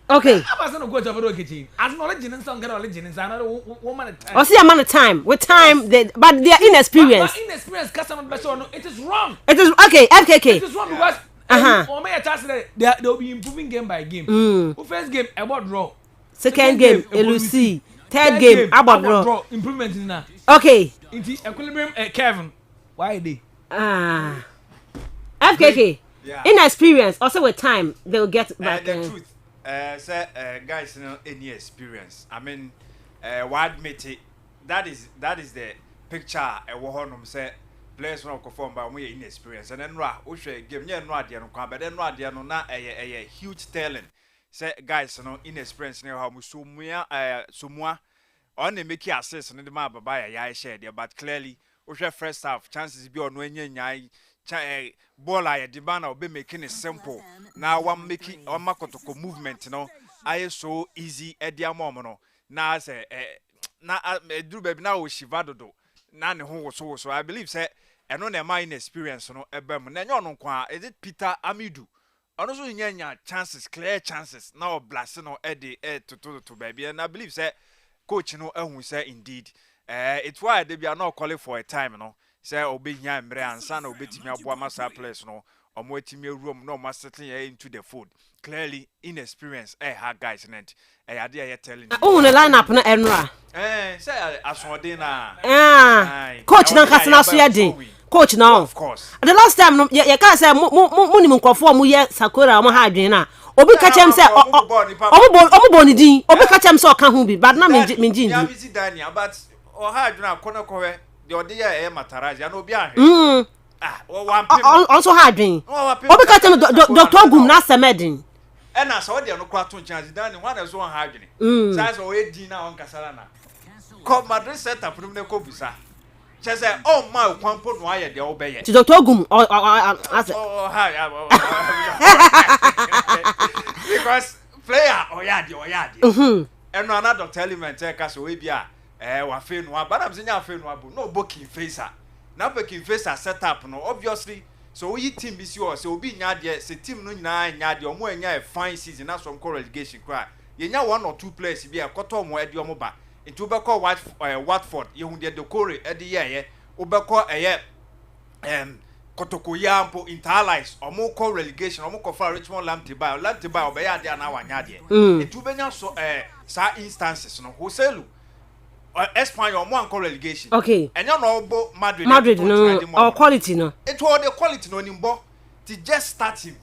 Okay. Aba no go to for kitchen. As knowledge in some get knowledge in another woman. I see a man of time. With time but they are inexperienced. But inexperienced customer better no it is wrong. It is okay, FKK. It is wrong because or may chance they will be improving game by game. Who first game about draw. Second game, Lucy. Third game, about draw. Improvement in that. Okay. Into equilibrium, Kevin. Why they? FKK. Yeah. Inexperience. Also with time, they will get back. The truth, guys, you know, any experience. I mean, why admit it? That is the picture. Say players will perform by way inexperience, and then game. But then na a huge talent. Say guys, you know, inexperienced how sumwa on the make assist and the map by a share there, but clearly, first half chances be on when you ball I demand will be making it simple. Now one making on Makotoko movement, you know, I so easy at the moment. Now say now do baby now Shivado do none who so I believe say and on their mind experience, you know, a bem. Then you know, is it Peter Amidu? Also, you chances, clear chances. Now, blasting or Eddie to baby, and I believe say coach, you know, who say indeed, it's why they are not calling for a time, you know. Say obey him, and son obey me a boamasa place, no, or more to me room, no master into the food. Clearly, inexperience, her guys, and I idea telling. Oh, the lineup, no, Enra. Say, I saw dinner. Coach, no, Castle Coach now. Of course. The last time you can't say minimum conform we Sakura am hardin na. Obi catch him say omo boni din. Obi catch him so kan hu bi. But na me jin. Ya busy Daniel but o hard na kono kowe. The odia e mataraji and obi ahwe. Also hardin. Obi catch him Dr. Ogum na semedin. E na so de no kwa to chance Daniel one so hardin. Sai so we din na on kasala na. Come Madrid set up no ko busa. She said, "Oh my, Kwampo no aye de obeye." To Dr. Ogum because player oyade. And no another doctor element ka so we bia wa fe no but am senya fe no abu no booking facer. Now booking facer set up no obviously So we team bi si o so obi nya de se team no nyina nya de omo anya a fine season na some relegation cry ye nya one or two players bi a koto omo e de omo ba into obekọ Watford ye hu de Decore e de ye obekọ Kotoko Yampo Interlies omo call relegation omo call for Richmond Lamtiba obey ade na wanya de into benya so sa instances no wholesale Espanyol omo call relegation okay enya no obo Madrid no or quality no it all the quality no nimbo to just start him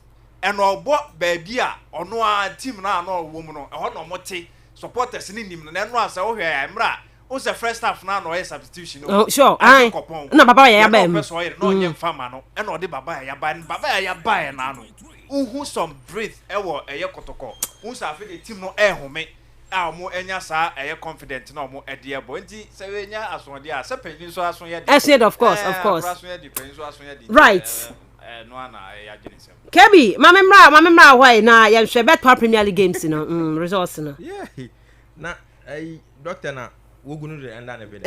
and obo baby a ono a team na no wo mu no e ho no mote supporters ni nim no na no asa wo hwe emra o se first half na no substitution no sure ai na baba ya ba no onye mfama no e no de baba ya ba na no uhu some breathe e wo eye kotoko un sa fe the team no e home a mo enya sa eye confident na mo ede e bo nti se we nya asonde a se penyin so ason ye de of course right no ana ya jinisem Kebi mamemra why na ya hwe bet Premier League games no results no yeah na doctor na wogunu de enda na be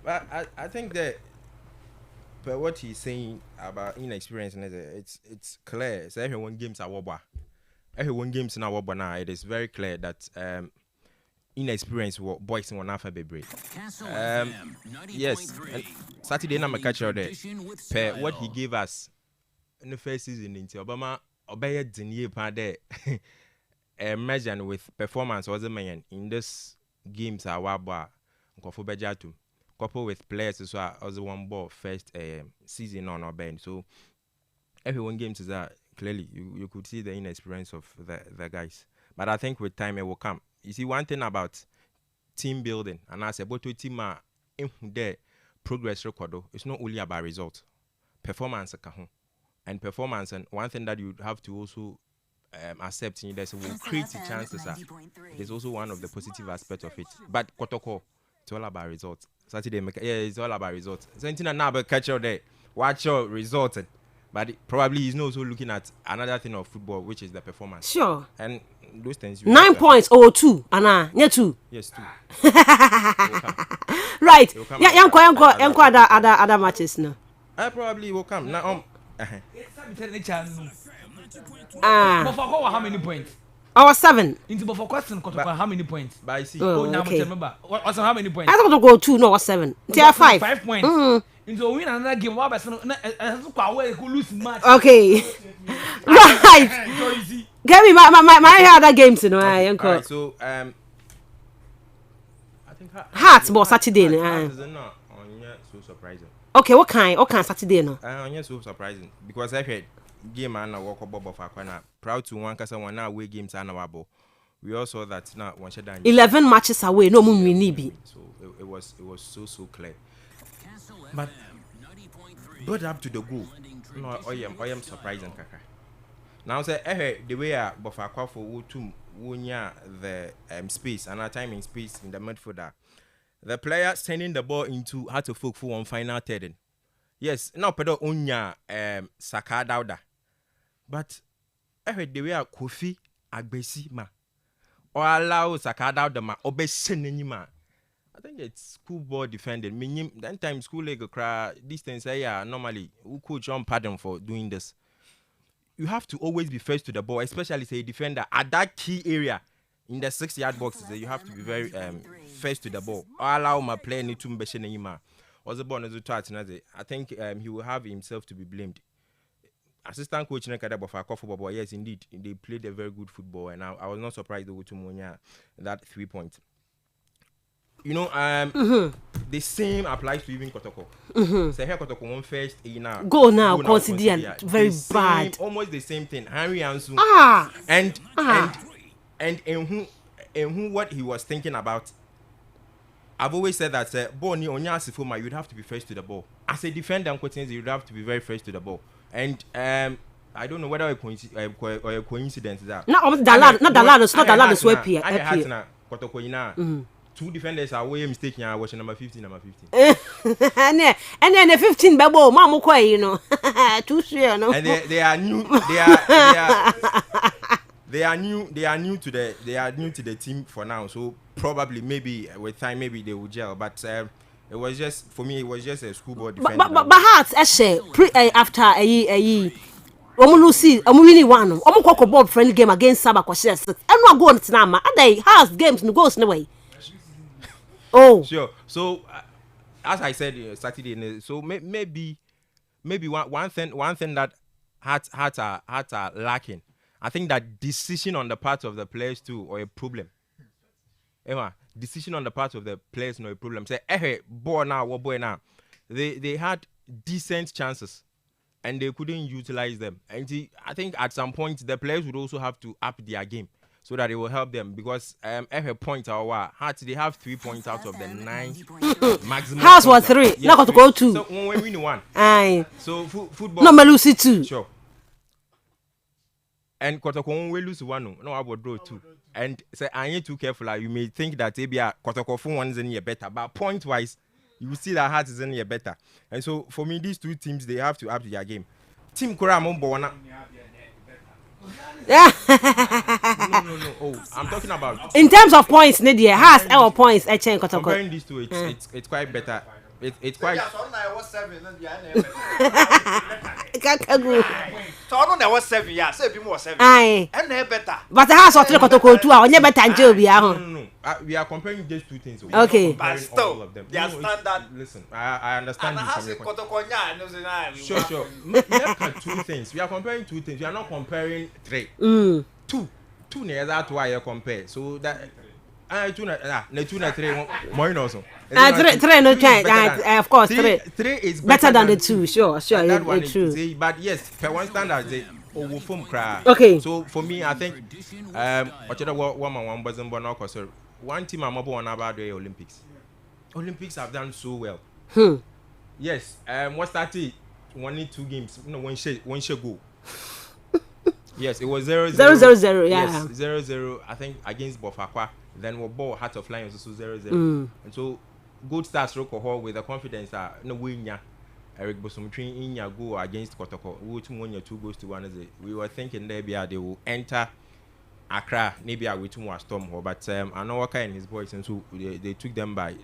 but I think that but what he's saying about inexperience it's clear so everyone games are woba everyone games na woba now it is very clear that inexperience what boys in one half a bebre yes Saturday na catch out there per what he gave us in the first season in Obama obey denier pa there measured with performance was a man in this games are waba nkofo bejatu couple with players as well as one ball first season on our bench so everyone games is that clearly you could see the inexperience of the guys but I think with time it will come. You see one thing about team building and I say but to team in there progress record it's not only about result performance and performance and one thing that you have to also accept in this will create the chances there's also one of the positive aspects of it but Kotoko it's all about results Saturday it's all about results something now about catch out there watch your results but probably he's not also looking at another thing of football which is the performance sure and those things 9 points or 2 ana yeah 2 yes 2 right yanko other matches no I probably will come now Bofoko how many points? Our 7. Into Bofoko question Kotoko how many points? By see. Oh, okay. Remember. What's how many points? I thought to go 2 no 7. Tier 5. 5 points. Into win another game what person who lose match. Okay. Right. Give me my other games you know yanko. Alright, so I think Hearts but Saturday is not so surprising. Okay, what kind Saturday no? So surprising because I heard game and walk above of Aquana. Proud to one case one away games and our we also saw that now one shot 11 matches away, no moon we need. So it was so clear. But up to the goal. No, I am surprising kaka. Now say the way Bofakwa for wunya the space and our time in space in the midfielder. The player sending the ball into how to folk for one final third. Yes, now pedo unya Saka Dauda. But the way Kofi Agbesi ma or allow Saka Dauda ma obeseni ma. I think it's school ball defending. Meaning that time school league cry distance normally who coach on pardon for doing this. You have to always be first to the ball, especially say a defender at that key area in the 6-yard boxes. You have to be very first to the ball. Or allow my player need to be ma. I think he will have himself to be blamed. Assistant coach for football, yes, indeed, they played a very good football, and I was not surprised with that 3 points. You know, the same applies to even Kotoko. So here Kotoko won first, go now, consider very bad. Almost the same thing. Henry Ansu. And who what he was thinking about. I've always said that Boni Onya Sifuma, you'd have to be first to the ball. As a defender, you'd have to be very first to the ball. And I don't know whether a coincidence is that. Not the lad is web here. Two defenders are way mistaken. I watch number 15, number 15. And then the 15 babo, Mamu Kwai, you know. Too sure, no. And they are new. They are new to the team for now. So probably maybe with time maybe they will gel. But It was just for me. It was just a schoolboy defense. But Hearts after a Lucy, winning one. Bob friendly game against Sabah Kwashes. I'm not going to Nama. They Hearts games no goes no way. Oh, sure. So as I said Saturday, so maybe one thing that Hearts are lacking. I think that decision on the part of the players too, or a problem. Emma, decision on the part of the players no a problem. Say, boy now. They had decent chances, and they couldn't utilize them. And I think at some point the players would also have to up their game so that it will help them because point Hearts they have 3 points out of the 9 maximum. Hearts were 3, not going to go 2. So when we win 1, aye. So football. No, Malusi 2. Sure. And Kotoko we lose 1, no about draw 2. And say I ain't too careful. You may think that maybe Kotoko for 1 is in here better, but point wise, you will see that Hearts is in here better. And so for me, these two teams they have to up their game. Team Kora Mombona. No. Oh, I'm talking about in terms of points, Nadia has our points. I change Kotoko. Comparing these two, it's quite better. It's quite. So I don't know what 7 years. Say be more 7. Aye. And they better. But the house of Kotoko too. I never tan job. No. We are comparing these two things. Okay. But still, of them. they are standard. Listen, I understand. And has Kotoko nya. Sure. We have 2 things. We are comparing 2 things. We are not comparing 3. 2 that's why you compare. So that. 2 na 3 more also. 3 no change. Of course 3 is better than the 2. Sure. That one it's true. Is, but yes, per one standard they okay. So for me, I think one team I'm about about the Olympics. Olympics have done so well. Yes. What started 1-2 games. No, one share go. Yes, it was 0-0. 0-0, yeah. Yes, 0-0. I think against Bofakwa. Then we ball Heart of Lions also 0-0. And so good starts Roko with the confidence that no win ya. Eric Bosumtrin in your go against Kotoko. We will win your 2 goals to 1. We were thinking maybe they will enter Accra. Maybe I will too much storm, but I know Waka and his boys, and so they took them by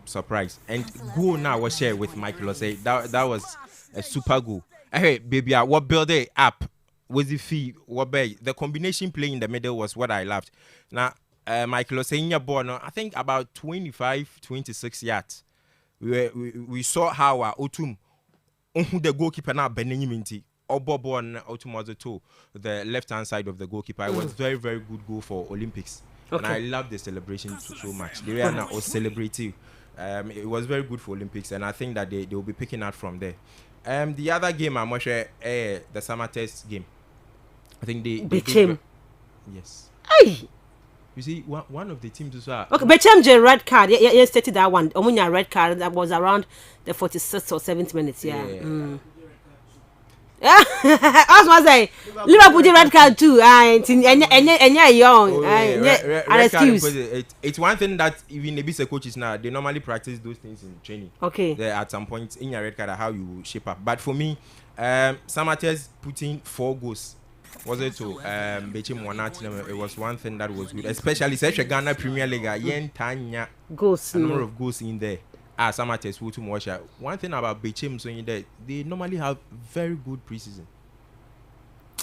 surprise. And goal now was shared with Michael Osei. That was a super goal. Hey, baby, what build it up? Was the fee? What bay? The combination play in the middle was what I loved. Now, Michael Osei born, I think about 25-26 yards. We saw how Otum, the goalkeeper now bending him into Obobon Otum to the left hand side of the goalkeeper. It was very, very good goal for Olympics. Okay. And I love the celebration so much. They were now celebrating. It was very good for Olympics, and I think that they will be picking out from there. The other game I'm watching, the summer test game. I think they became. Yes. Aye. You see, one of the teams as well. Okay, Bechem red card. Yeah, stated that one. Omunya red card that was around the 46th or 7th minutes. Yeah. Yeah. I was say Liverpool did red card too. And young. An excuse. It's one thing that even the coaches now they normally practice those things in training. Okay. There at some point in your red card how you shape up. But for me, Samate's putting 4 goals. Was it to Bechem Wanat? It was one thing that was good, especially such a Ghana Premier League. Yen Tanya goals, number of goals in there. Samate's will to watch. One thing about Bechem so in there, they normally have very good preseason.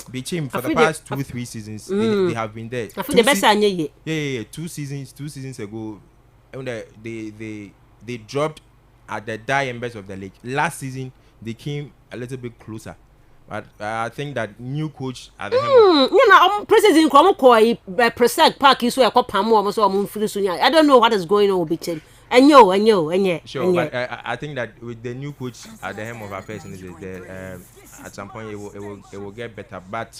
Bechem for the past 2-3 seasons, they have been there. I feel the best yeah. 2 seasons ago, and they dropped at the die embers of the league. Last season, they came a little bit closer. But I think that new coach at the helm. President Kwamokoi Presec Park is where I don't know what is going on with him. And you. Sure, but I think that with the new coach at the helm of affairs, at some point it will get better. But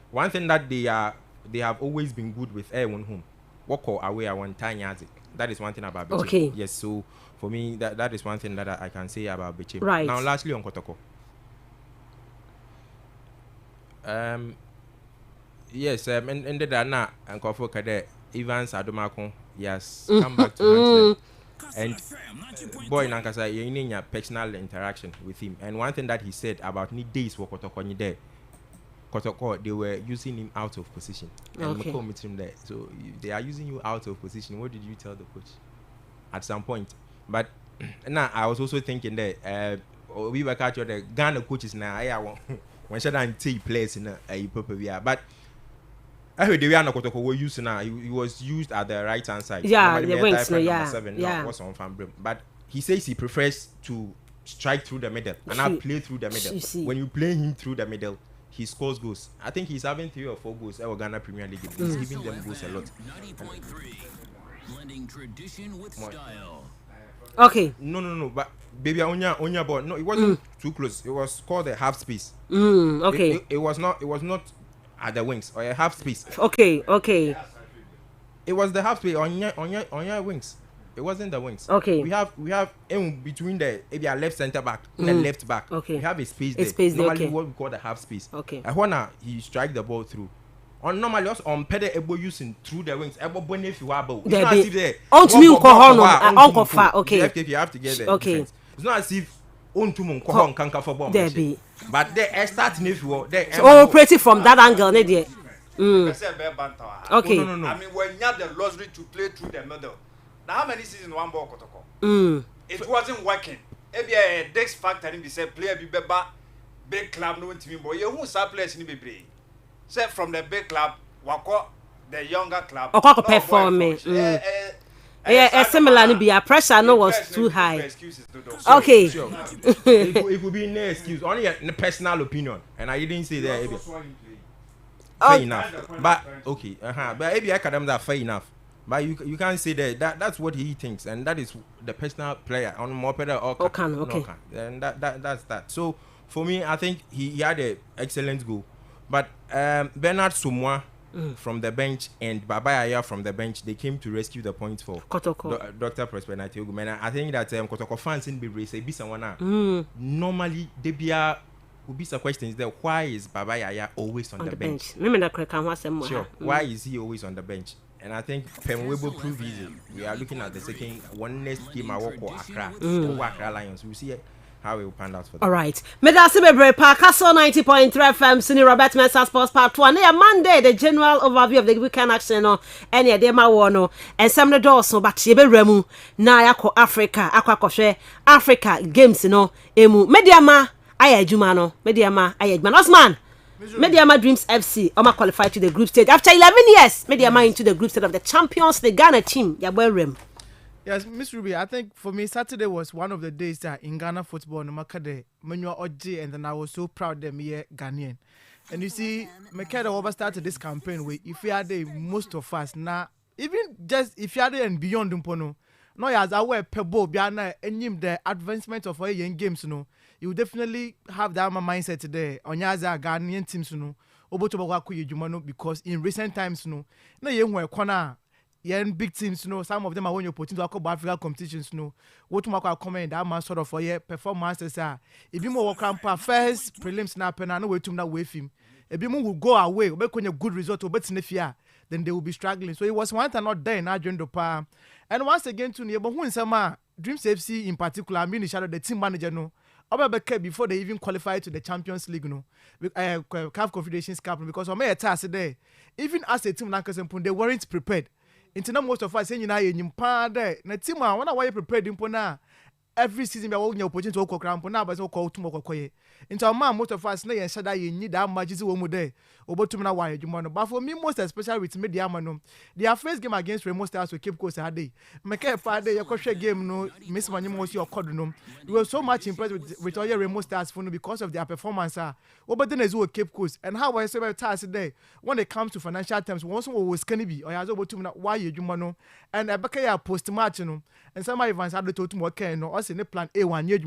one thing that they have always been good with everyone home. Walk away at one time. That is one thing about Bechem. Okay. Yes, so for me that is one thing that I can say about Bechem. Right. Now lastly on Kotoko. Yes, and the Dana and Kofo Kade Evans Adomako, yes, come back to and boy Nankasa, you need your personal interaction with him. And one thing that he said about need days for Kotoko there, Kotoko, they were using him out of position. And okay. Meet him there. So they are using you out of position. What did you tell the coach? At some point. But Now I was also thinking that we were catching the Ghana coaches now. I want when should I take place in a proper way, but. I heard the way Kotoko were used now. He was used at the right hand side. Yeah, the wings. Was on fan brim. But he says he prefers to strike through the middle and not play through the middle. When you play him through the middle, he scores goals. I think he's having 3 or 4 goals at Ghana Premier League. He's giving them goals a lot. 90.3, blending tradition with style. Okay. No. But baby, Onya ball. No, it wasn't too close. It was called a half space. Okay. It was not at the wings or a half space. Okay. It was the half space on your wings. It wasn't the wings. Okay. We have in between the maybe a left center back and the left back. Okay. We have a space there. Normally what we call the half space. Okay. I wanna he strike the ball through. On normally also on pede able using through the wings. Able bone if you are able. It's not as if there. Okay. You have to get there. Okay. Defense. It's not as if kanka for bomb. But they start if you so operating from that angle, okay. No. I mean, when you have the luxury to play through the middle, now how many seasons one ball Kotoko? It wasn't working. Maybe a Dex factor in the said player be big club no team boy. You who start players in the be say from the big club, wako the younger club. Performing. Similar be a pressure no was too high. Okay. Sure. It would be no excuse. Only a personal opinion. And I didn't say that. Fair enough. But okay. But maybe I can that fair enough. But you can't say that's what he thinks, and that is the personal player on more better or can. Okay. And that's that. So for me, I think he had an excellent goal. But Bernard Sumoa from the bench and Baba Yaya from the bench, they came to rescue the points for Kotoko. Dr. Prosper Natiogu. I think that Kotoko fans in Bibre say someone normally they will be some questions there. Why is Baba Yaya always on the bench? Sure. Why is he always on the bench? And I think Pemwebo proved easy. We are looking at the second one next game I walk or Accra. Accra Lions. We'll see how it will pan out for them. All right. Medasi Bebre Park, Kastle 90.3 FM, Senior Robert Mensah Sports Part 1. Monday, the general overview of the weekend action. And yeah, Dema Wono. And some of the doors, but Yebe Remu, na yako Africa, Aqua Africa games, Emu. Mediama, Ayajumano. Mediama, Ayajman. Osman. Mediama Dreams FC qualified to the group stage after 11 years. Mediama into the group stage of the champions, the Ghana team. Yabuerem. Yes, Miss Ruby, I think for me, Saturday was one of the days that in Ghana football, no matter Manuel Oji, and then I was so proud them here, Ghanaian. And you see, Mekeda over started this campaign with if you are the most of us now, even just if you are there and beyond Umpono, no, as I wear Pebo, Biana, and him the advancement of our young games, you will definitely have that mindset today on Yaza Ghanaian teams, because in recent times, no, young were corner. Big teams, some of them are when you're putting to Africa competitions, what to comment that man sort of for your performances are. If you more camper first prelims snap and I know where to now wave him. If you will go away, make when a good result, but then they will be struggling. So it was one time not there in Agenda Pa. And once again to but who in some Dreams FC in particular, I mean the team manager before they even qualify to the Champions League, CAF Confederations Cup, because on my task there, even as a team they weren't prepared. Into most of us saying you there. Na team why you prepared in every season we are opportunity to go cramp na but so call tomorrow koye. Into a man most of us na yen shada you need that matches wo mu there. Obotum na why you but for me most especially with media man their first game against Remo Stars to keep course that day. Make a part day your game no miss Manyimo was your code no. We were so much impressed with all your Remo Stars for because of their performance Oboten is will keep course and how I say about task today when it comes to financial terms once was can be or has Obotum na why you no and Abaka post match no and some events had to work no us in the plan A 1 year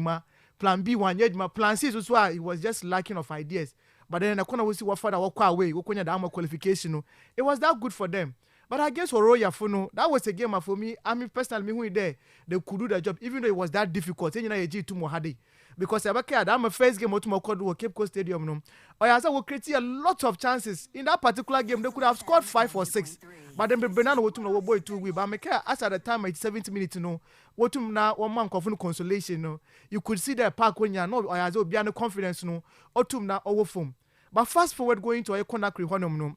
plan B 1 year plan C so it was just lacking of ideas. But then I couldn't see what further walk away. We couldn't have qualification. It was that good for them. But I guess for Roya Funo, that was a game for me. I mean, personally, me there, they could do the job, even though it was that difficult. You know, you too more hardy. Because I'm a first game to Mokod Cape Coast Stadium. No, or as I will create a lot of chances in that particular game. They could have scored 5 or 6. But then Bernardo would know boy 2 we. But make as at the time at 70 minutes. No, what to now 1 month of consolation. No, you could see the park when you know or as be no confidence. No, or to now over form. But fast forward going to a Conakry no.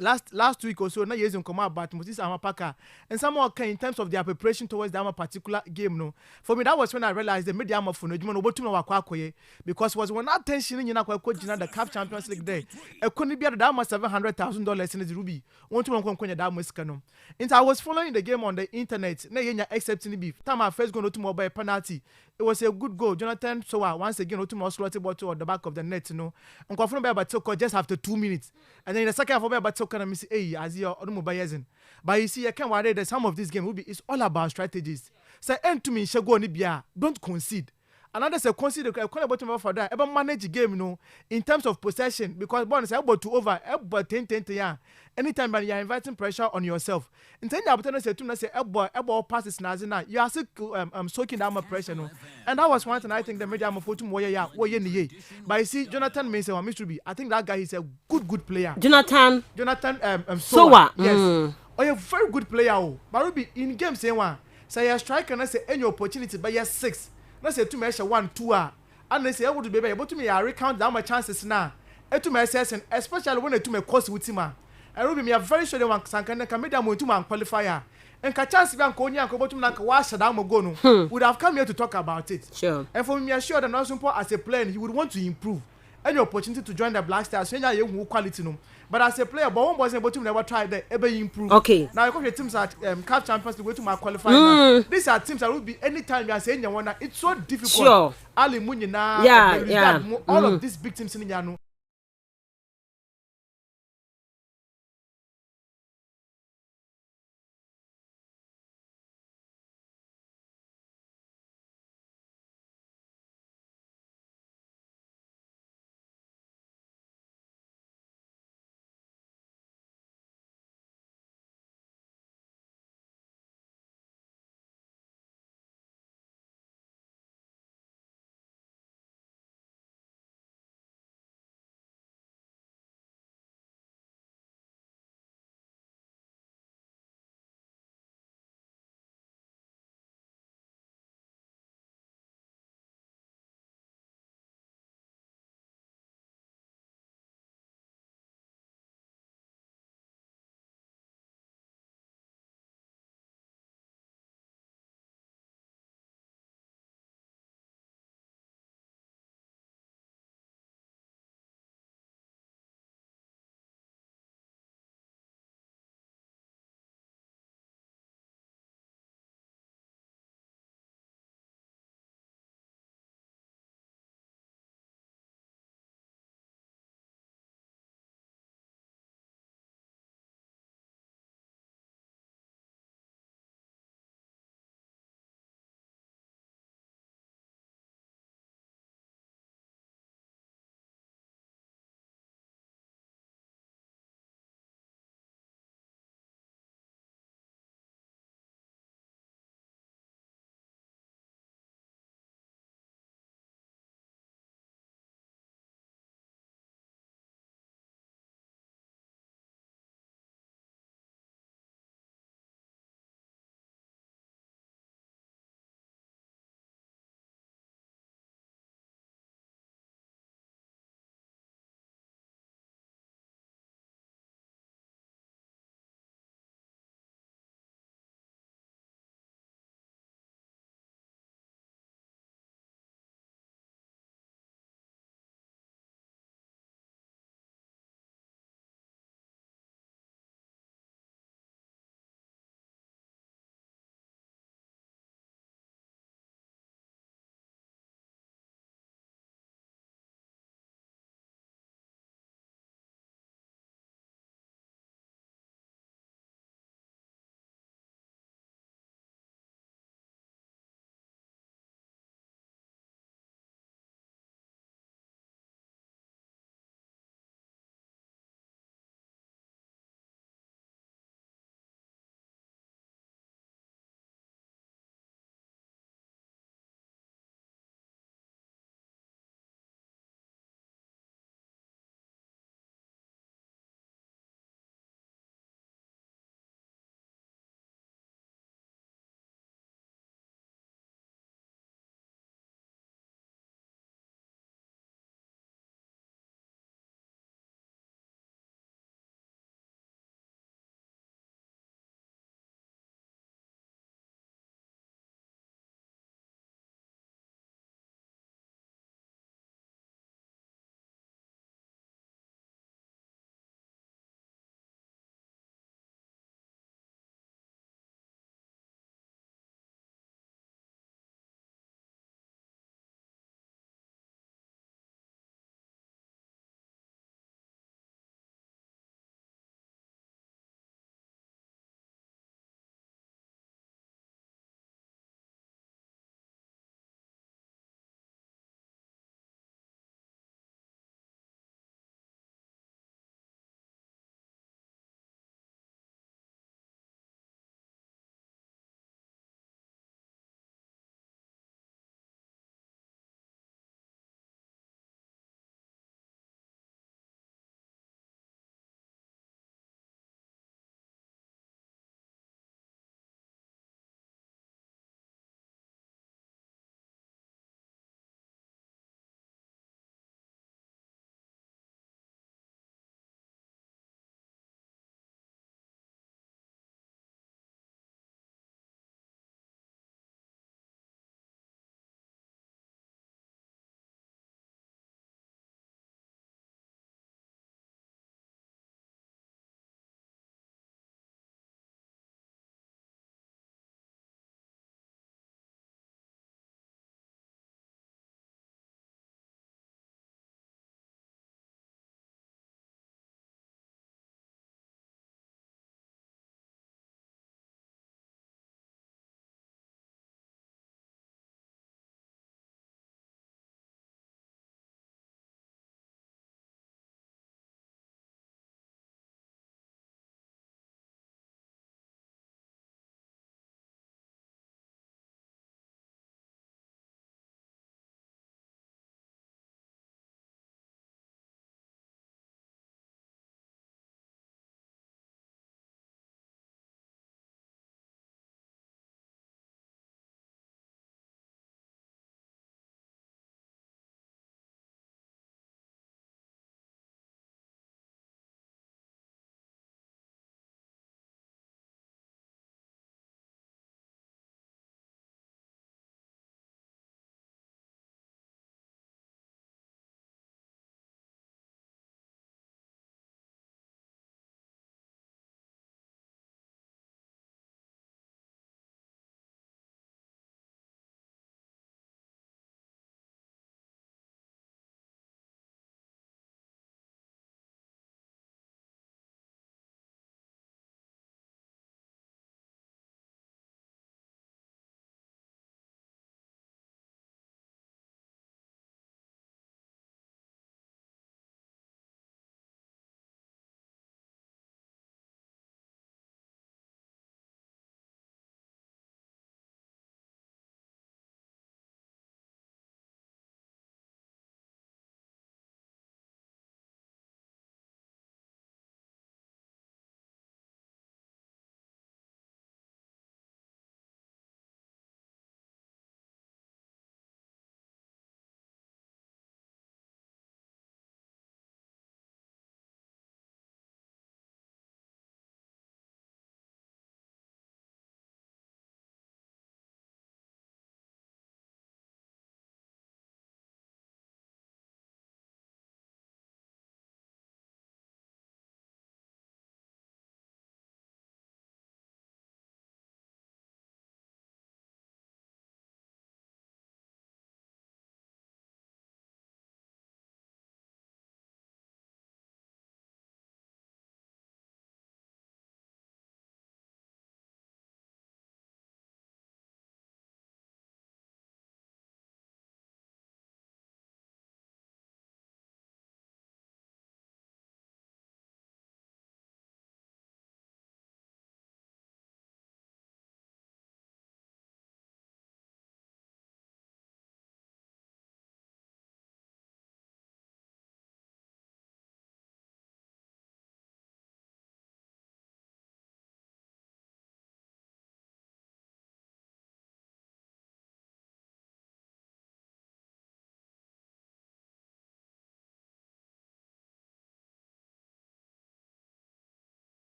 last week or so, na years in come about Moses Amapaka, and some more in terms of their preparation towards the particular game. No, for me that was when I realized the media for no Jumano Botuma Wakwakoye, because was when attention in the CAF Champions League day. A couldn't be at $700,000 in the Ruby. Want to conquer that Muscano. And I was following the game on the internet, na yenya accepting the beef. Time I first going to mobile penalty. It was a good goal. Jonathan Soa once again to more slotted ball at the back of the net, you know. And confirmed by Batoko just after 2 minutes. And then in the second half of Batoko, I say, hey, as your automobile. But you see, I can't worry that some of this game will be it's all about strategies. Say end to me, Shago Nibia, don't concede. Another say consider I call about for that. Ever manage the game, you know, in terms of possession, because bonus is able to over about 10 yeah. Anytime when you're inviting pressure on yourself. In ten years, say to say elbow passes nazina, you are still soaking down my pressure, no. And that was one thing I think the media am put more yeah. But you see, Jonathan Mensah or Mr. B, I think that guy is a good player. Jonathan Soa. Yes. Oh, a very good player. Oh, but will be in game say one. Say a striker and I say any opportunity, but yes 6. Let's say 2 measure 1 2 and they say able to be able to me I recount down my chances now. And to my assessment, especially when they to my course with him. I will be very sure they want Sankan can make them to man qualifier. And Kachas Van Konya and Kobotum like wash down Mogono would have come here to talk about it. Sure. And for me, I'm sure that also as a player, he would want to improve. Any opportunity to join the Black Stars, you quality no. But as a player, but one was able to never try that ever improve. Okay. Now I the teams at CAF Champions League to my qualifying. These are teams that will be anytime you are saying you wanna. It's so difficult. Sure. Ali Munyina, yeah. All of these big teams in Yano.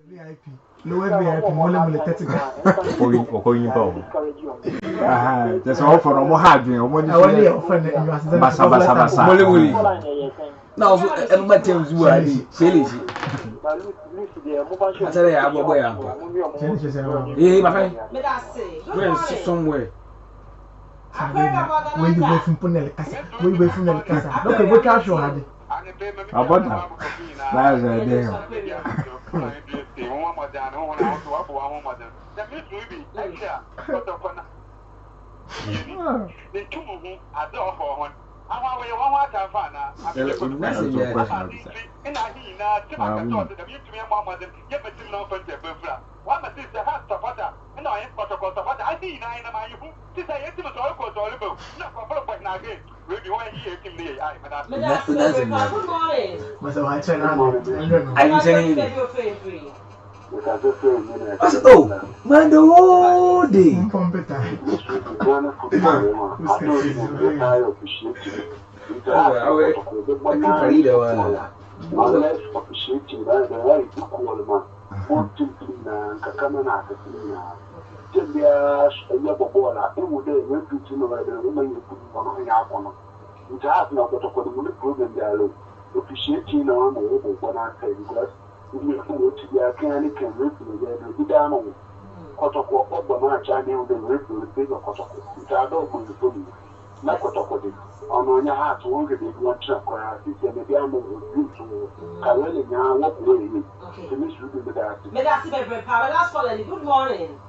VIP. Lower VIP, mole 30. Okoyin pa o. Just all for no hard drink. Only offend you as the basa. Mole. Now so everybody tells you are silly. I tell you about boy. Eh, my friend. Where somewhere. Where you go from Punel Casa? Where you go from El Casa? Look at what cash you had. About that. That's a day. Oh, man, the whole day. Good morning.